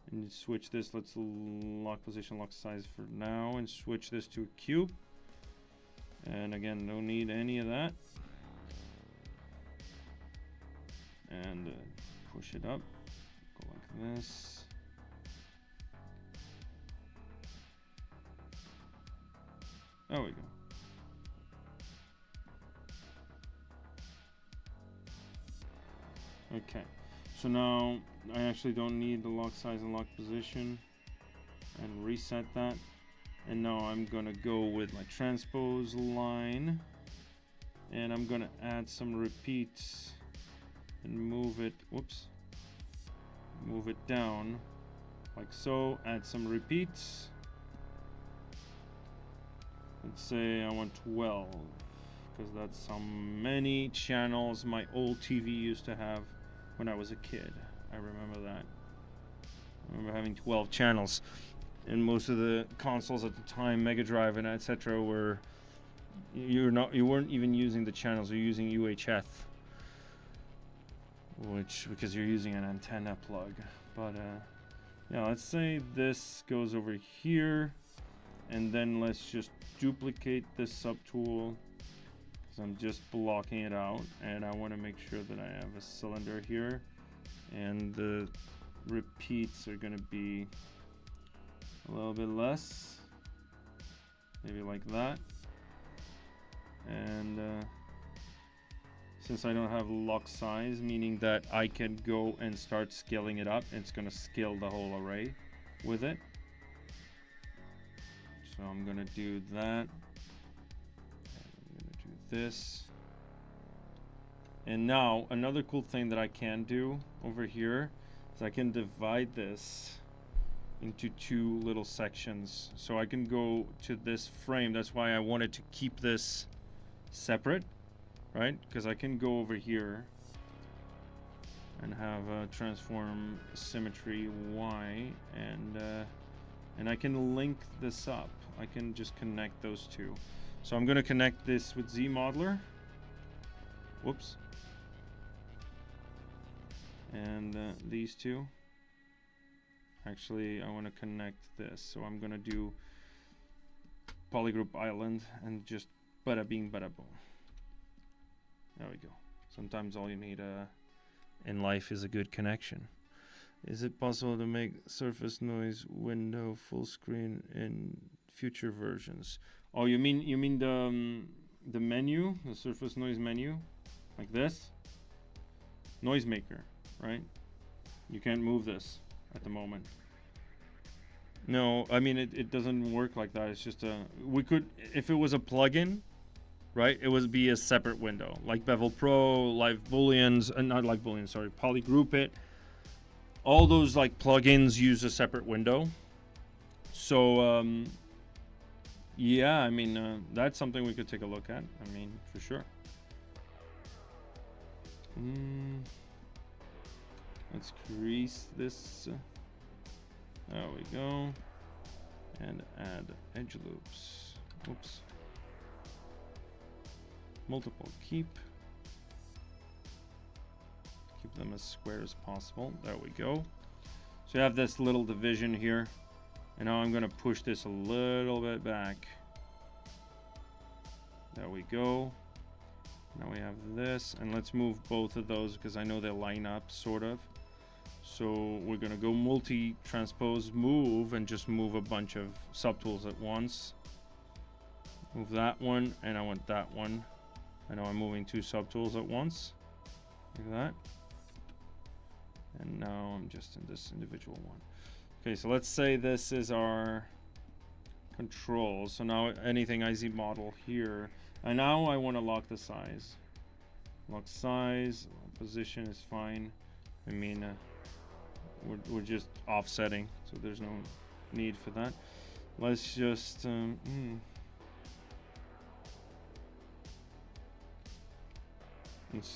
and switch this. Let's lock position, lock size for now, and switch this to a cube. And again, no need any of that. And push it up, go like this. There we go. Okay, so now I actually don't need the lock size and lock position, and reset that. And now I'm gonna go with my transpose line, and I'm gonna add some repeats and move it, whoops, move it down like so. Add some repeats. Let's say I want 12, because that's how many channels my old TV used to have when I was a kid. I remember that. I remember having 12 channels, and most of the consoles at the time, Mega Drive and etc., were you weren't even using the channels. You're using UHF. Because you're using an antenna plug. But yeah, let's say this goes over here, and then let's just duplicate this subtool, because I'm just blocking it out, and I want to make sure that I have a cylinder here, and the repeats are gonna be a little bit less, maybe like that. And since I don't have lock size, meaning that I can go and start scaling it up, it's gonna scale the whole array with it. So I'm gonna do that. I'm gonna do this. And now another cool thing that I can do over here is I can divide this into two little sections. So I can go to this frame. That's why I wanted to keep this separate, right? Because I can go over here and have a transform symmetry Y, and I can link this up. I can just connect those two. So I'm going to connect this with Zmodeler. Whoops. And these two. Actually, I want to connect this. So I'm going to do polygroup island and just bada bing, bada boom. There we go. Sometimes all you need in life is a good connection. Is it possible to make surface noise window full screen in future versions? Oh, you mean the menu, the surface noise menu, like this? Noise maker, right? You can't move this at the moment. No, I mean it doesn't work like that. It's just we could, if it was a plugin, right, it would be a separate window, like Bevel Pro, Live Booleans, not Live Boolean, sorry, Polygroup It. All those like plugins use a separate window. So yeah, I mean that's something we could take a look at. I mean, for sure. Let's crease this. There we go. And add edge loops. Oops. Multiple keep them as square as possible. There we go. So you have this little division here, and now I'm going to push this a little bit back. There we go. Now we have this, and let's move both of those because I know they line up sort of. So we're going to go multi-transpose move and just move a bunch of subtools at once. Move that one, and I want that one. I know I'm moving two subtools at once, like that. And now I'm just in this individual one. Okay, so let's say this is our control. So now anything I model here, and now I want to lock the size. Lock size, position is fine. I mean, we're just offsetting, so there's no need for that. Let's just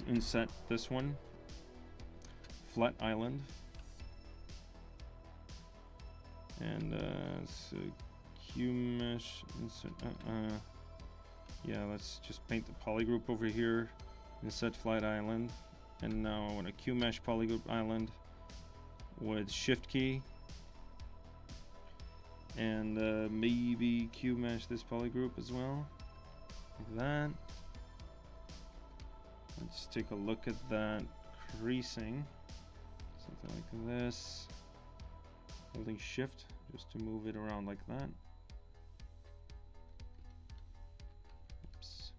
inset this one, flat island, and so QMesh insert. Yeah, let's just paint the polygroup over here, inset flat island, and now I want a QMesh polygroup island with shift key, and maybe QMesh this polygroup as well, like that. Let's take a look at that creasing, something like this, holding shift just to move it around like that. Oops.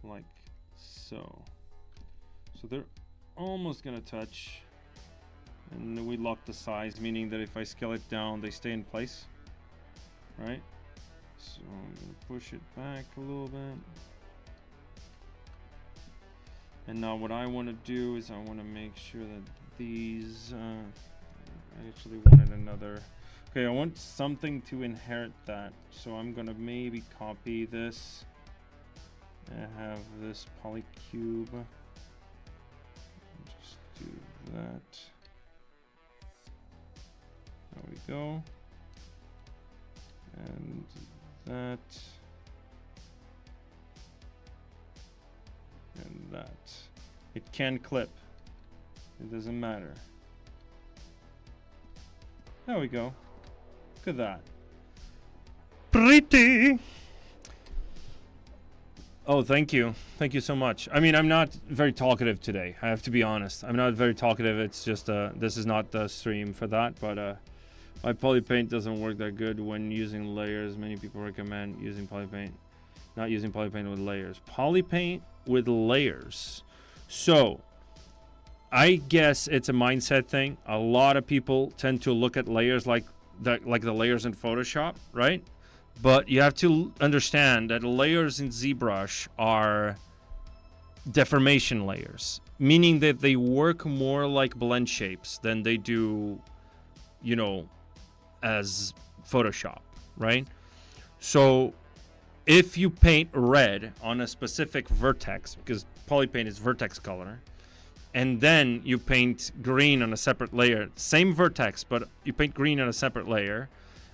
Like so. So they're almost gonna touch, and we lock the size, meaning that if I scale it down, they stay in place, right? So I'm going to push it back a little bit. And now what I want to do is I want to make sure that these, I actually wanted another, okay, I want something to inherit that. So I'm going to maybe copy this and have this polycube. Just do that. There we go. And that and that. It can clip, it doesn't matter. There we go. Look at that. Pretty. Oh, thank you. Thank you so much. I mean, I'm not very talkative today. I have to be honest. I'm not very talkative. It's just this is not the stream for that, but my polypaint doesn't work that good when using layers. Many people recommend using polypaint, not using polypaint with layers. Polypaint with layers. So, I guess it's a mindset thing. A lot of people tend to look at layers like the layers in Photoshop, right? But you have to understand that layers in ZBrush are deformation layers, meaning that they work more like blend shapes than they do, you know, as Photoshop, right? So if you paint red on a specific vertex, because polypaint is vertex color, and then you paint green on a separate layer, same vertex, but you paint green on a separate layer,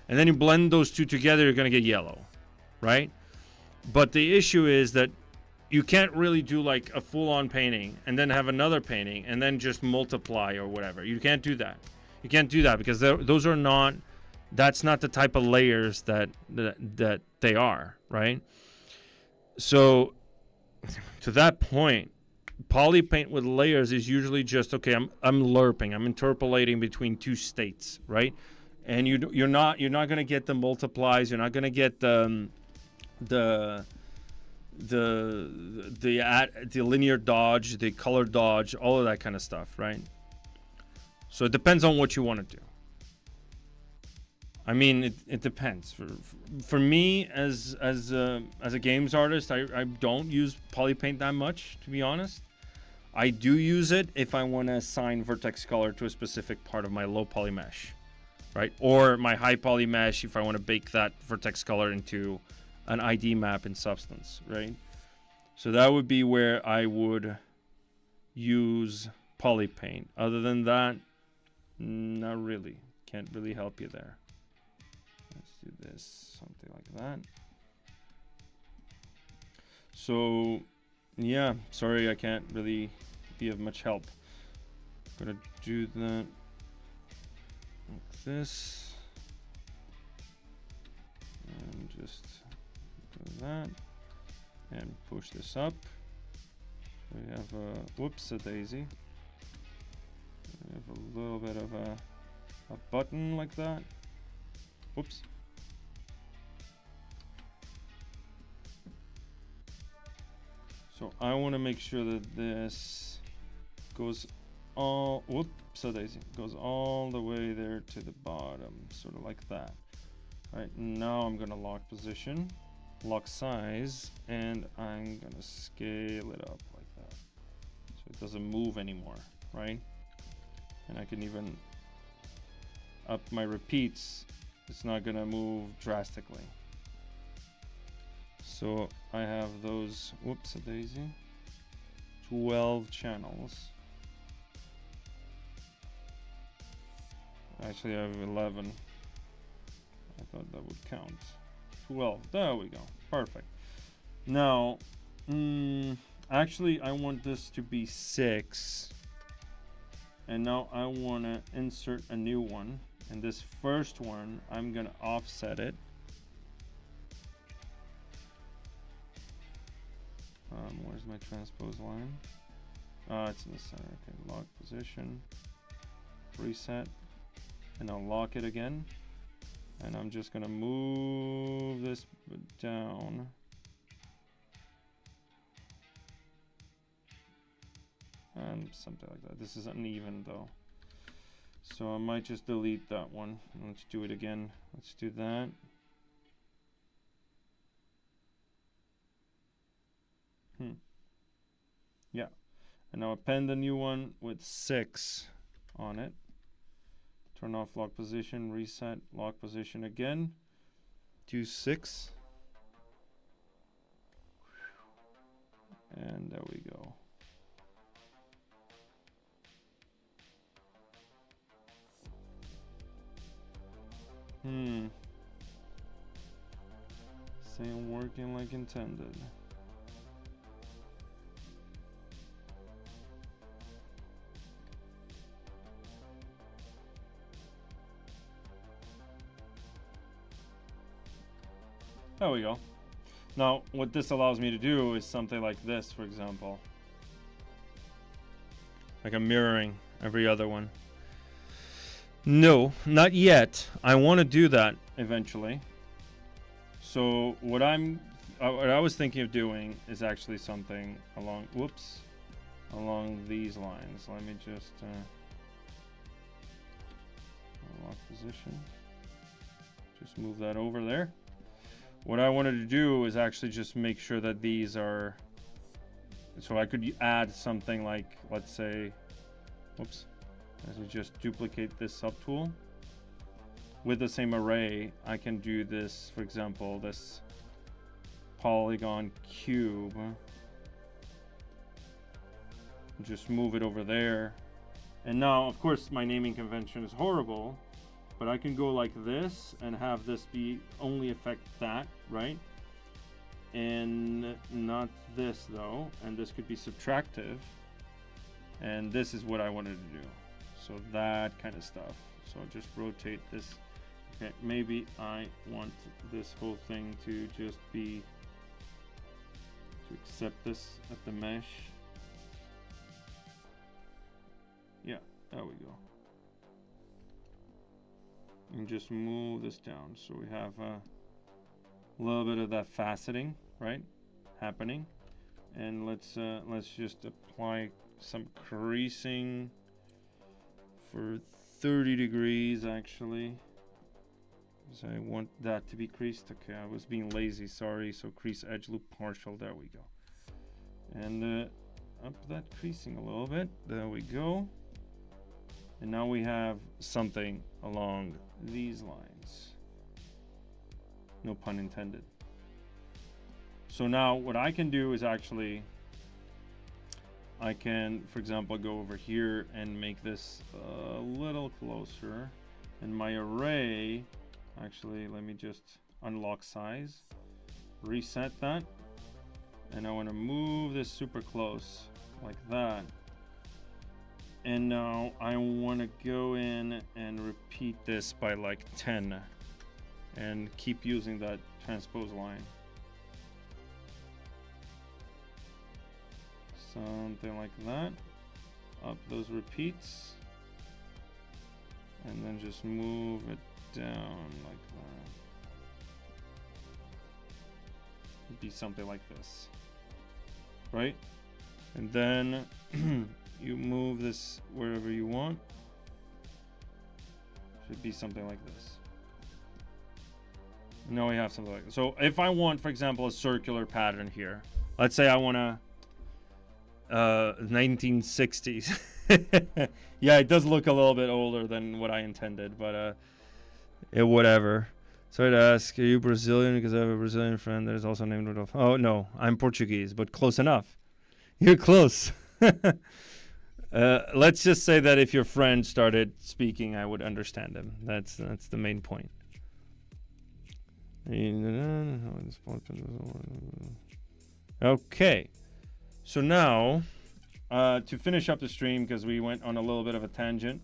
and then you blend those two together, you're going to get yellow, right? But the issue is that you can't really do like a full-on painting and then have another painting and then just multiply or whatever. You can't do that. You can't do that because those are not, that's not the type of layers that they are, right? So to that point, polypaint with layers is usually just, okay, I'm lerping, I'm interpolating between two states, right? And you're not going to get the multiplies. You're not going to get the linear dodge, the color dodge, all of that kind of stuff, right? So it depends on what you want to do. I mean, it depends. For me, as a games artist, I don't use polypaint that much, to be honest. I do use it if I want to assign vertex color to a specific part of my low poly mesh. Right, or my high poly mesh if I want to bake that vertex color into an ID map in Substance, right? So that would be where I would use polypaint. Other than that, not really. Can't really help you there. Let's do this, something like that. So, yeah, sorry I can't really be of much help. I'm gonna do that. This and just do that and push this up. We have a whoops, a daisy. We have a little bit of a button like that. Whoops. So I want to make sure that this goes all, whoops, so daisy, goes all the way there to the bottom, sort of like that. All right, now I'm gonna lock position, lock size, and I'm gonna scale it up like that. So it doesn't move anymore, right? And I can even up my repeats, it's not gonna move drastically. So I have those, whoops, a daisy, 12 channels. Actually, I have 11. I thought that would count. 12. There we go. Perfect. Now, actually, I want this to be 6. And now I want to insert a new one. And this first one, I'm going to offset it. Where's my transpose line? It's in the center. Okay, lock position. Reset. And I'll lock it again. And I'm just gonna move this down. And something like that. This is uneven though. So I might just delete that one. Let's do it again. Let's do that. Yeah. And now append a new one with 6 on it. Turn off lock position, reset, lock position again. Do 6. And there we go. Same working like intended. There we go. Now, what this allows me to do is something like this, for example. Like I'm mirroring every other one. No, not yet. I want to do that eventually. So what I was thinking of doing is actually something along, along these lines. Let me just lock position. Just move that over there. What I wanted to do is actually just make sure that these are, so I could add something like, let's say, as we just duplicate this subtool. With the same array, I can do this, for example, this polygon cube. Just move it over there. And now, of course, my naming convention is horrible, but I can go like this and have this be only affect that, right? And not this though, and this could be subtractive. And this is what I wanted to do. So that kind of stuff. So just rotate this. Okay, maybe I want this whole thing to just be, to accept this at the mesh. Yeah, there we go. And just move this down so we have a little bit of that faceting, right, happening. And let's just apply some creasing for 30 degrees actually, because I want that to be creased. Okay, I was being lazy, sorry. So crease edge loop partial, there we go. And up that creasing a little bit, there we go. And now we have something along these lines. No pun intended. So now what I can do is actually, I can, for example, go over here and make this a little closer. And my array, actually, let me just unlock size, reset that. And I want to move this super close like that. And now I want to go in and repeat this by like 10 and keep using that transpose line. Something like that. Up those repeats. And then just move it down like that. It'd be something like this. Right? And then you move this wherever you want. Should be something like this. Now we have something like this. So if I want, for example, a circular pattern here, let's say I want to 1960s. Yeah, it does look a little bit older than what I intended, but whatever. Sorry to ask, are you Brazilian? Because I have a Brazilian friend that is also named Rodolfo. Oh no, I'm Portuguese, but close enough. You're close. Let's just say that if your friend started speaking, I would understand him. That's the main point. Okay. So now, to finish up the stream, because we went on a little bit of a tangent,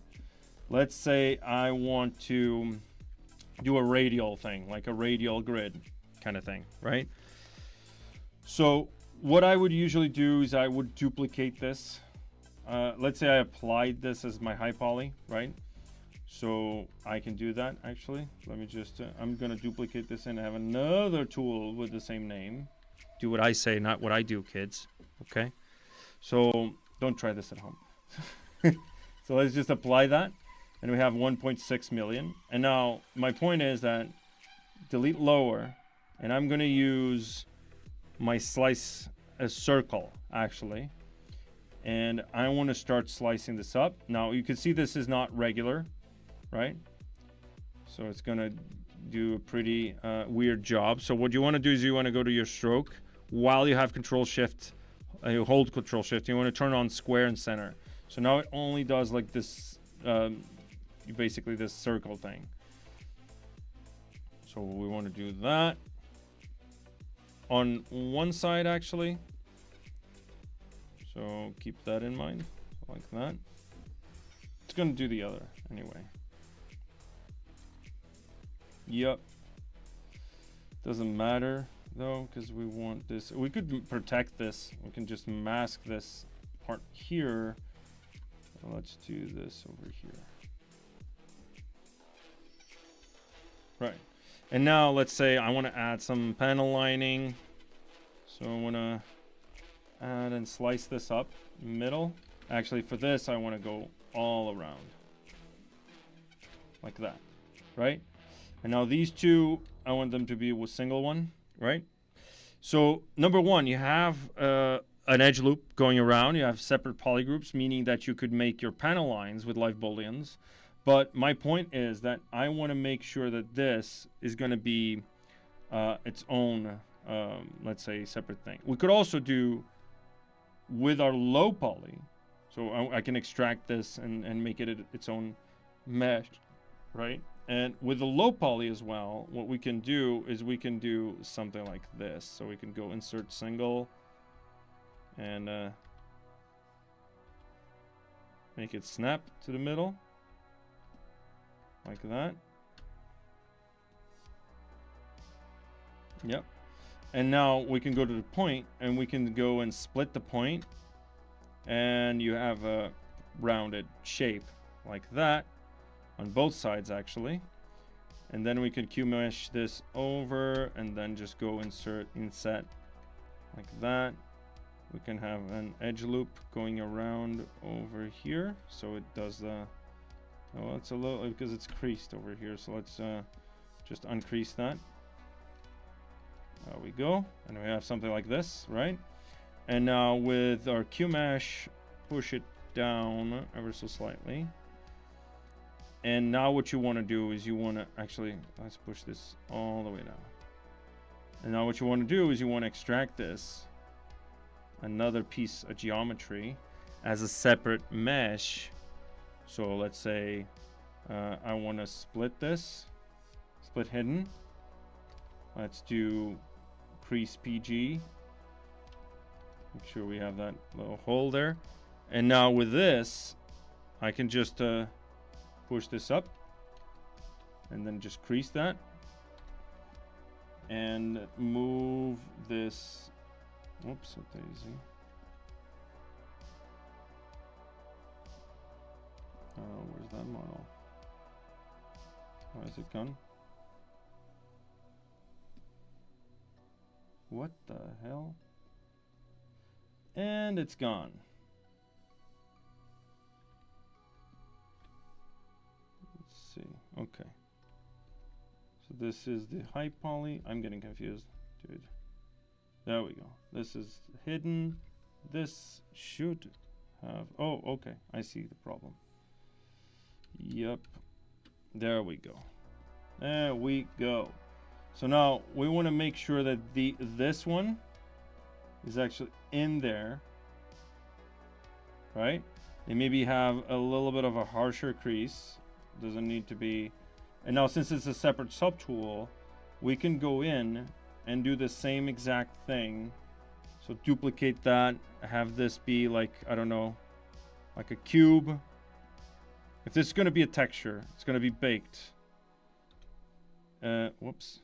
let's say I want to do a radial thing, like a radial grid kind of thing, right? So what I would usually do is I would duplicate this. Let's say I applied this as my high poly, right? So I can do that actually. Let me just, I'm going to duplicate this and have another tool with the same name. Do what I say, not what I do, kids. Okay? So don't try this at home. So let's just apply that. And we have 1.6 million. And now my point is that delete lower. And I'm going to use my slice as circle, actually. And I want to start slicing this up. Now you can see this is not regular, right? So it's going to do a pretty weird job. So what you want to do is you want to go to your stroke while you have Control Shift. You hold Control Shift. You want to turn on square and center. So now it only does like this, basically this circle thing. So we want to do that on one side actually. So keep that in mind, like that. It's going to do the other anyway. Yep. Doesn't matter. though, because we want this. We could protect this. We can just mask this part here. Let's do this over here. Right. And now let's say I want to add some panel lining. So I want to add and slice this up middle. Actually, for this, I want to go all around. Like that. Right? And now these two, I want them to be a single one. Right? So number one, you have an edge loop going around. You have separate polygroups, meaning that you could make your panel lines with live booleans. But my point is that I want to make sure that this is going to be its own, let's say, separate thing. We could also do with our low poly. So I can extract this and make it its own mesh, right? And with the low poly as well, what we can do is we can do something like this. So we can go insert single and make it snap to the middle. Like that. Yep. And now we can go to the point and we can go and split the point. And you have a rounded shape like that on both sides actually. And then we can Q mesh this over and then just go insert inset like that. We can have an edge loop going around over here. So it does the, oh, it's a little, because it's creased over here. So let's just uncrease that. There we go. And we have something like this, right? And now with our Q mesh, push it down ever so slightly. And now what you want to do is you want to actually, let's push this all the way down. And now what you want to do is you want to extract this, another piece of geometry, as a separate mesh. So let's say I want to split this, split hidden. Let's do crease PG. Make sure we have that little hole there. And now with this, I can just push this up and then just crease that and move this. Whoops, a daisy. Where's that model? Why is it gone? What the hell? And it's gone. Let's see. Okay. So this is the high poly. I'm getting confused, dude. There we go. This is hidden. This should have, oh, okay. I see the problem. Yep. There we go. There we go. So now we want to make sure that this one is actually in there, right? They maybe have a little bit of a harsher crease. Doesn't need to be. And now since it's a separate subtool, we can go in and do the same exact thing. So duplicate that, have this be like, I don't know, like a cube. If this is going to be a texture, it's going to be baked. Whoops.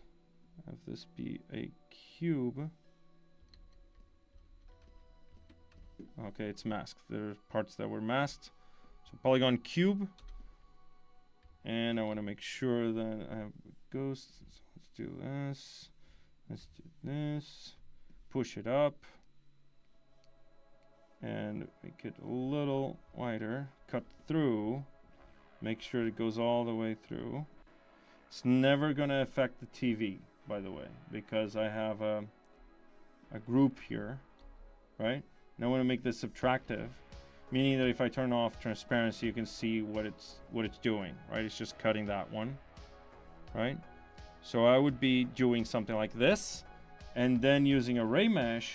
Have this be a cube. Okay, it's masked. There are parts that were masked. So polygon cube. And I want to make sure that I have ghosts. Let's do this. Let's do this. Push it up. And make it a little wider. Cut through. Make sure it goes all the way through. It's never going to affect the TV, by the way, because I have a group here, right? And I want to make this subtractive, meaning that if I turn off transparency, you can see what it's doing, right? It's just cutting that one, right? So I would be doing something like this, and then using ArrayMesh.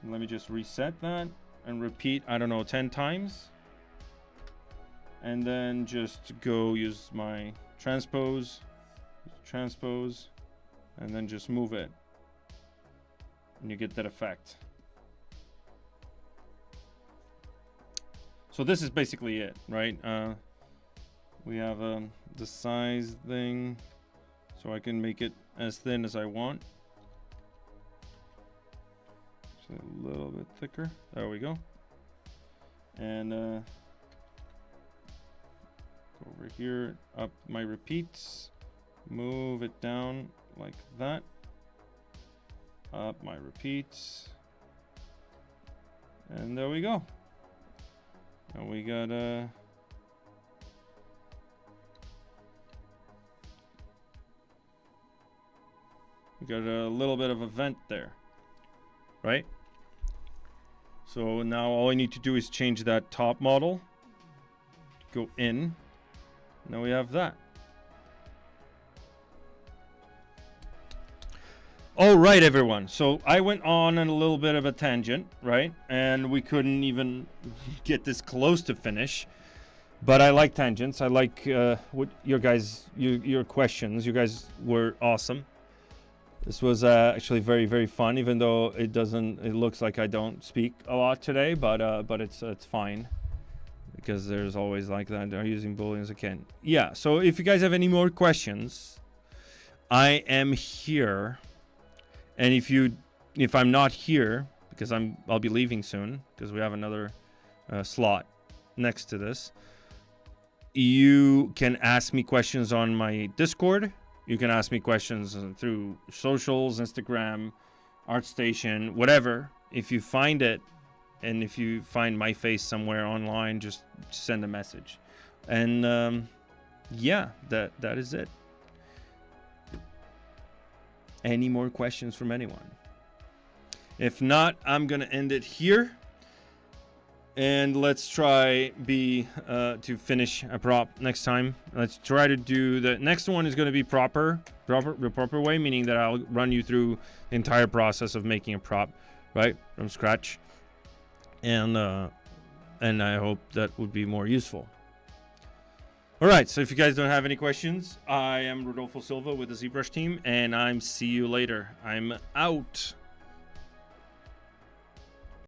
Let me just reset that and repeat, I don't know, 10 times. And then just go use my transpose, and then just move it. And you get that effect. So this is basically it, right? We have the size thing, so I can make it as thin as I want. Actually, a little bit thicker. There we go. And go over here, up my repeats, move it down like that. Up my repeats. And there we go. And we got a little bit of a vent there, right? So now all I need to do is change that top model, go in. Now we have that. All right, everyone. So I went on a little bit of a tangent, right? And we couldn't even get this close to finish. But I like tangents. I like what your questions. You guys were awesome. This was actually very, very fun, even though it looks like I don't speak a lot today, but it's fine because there's always like that. I'm using Booleans again. Yeah. So if you guys have any more questions, I am here. And if I'm not here, because I'll be leaving soon, because we have another slot next to this, you can ask me questions on my Discord. You can ask me questions through socials, Instagram, ArtStation, whatever. If you find it, and if you find my face somewhere online, just send a message. And yeah, that is it. Any more questions from anyone? If not, I'm gonna end it here, and let's try to finish a prop next time. Let's try to do the next one is going to be the proper way, meaning that I'll run you through the entire process of making a prop, right, from scratch, and I hope that would be more useful. All right, so if you guys don't have any questions, I am Rodolfo Silva with the ZBrush team, and see you later. I'm out.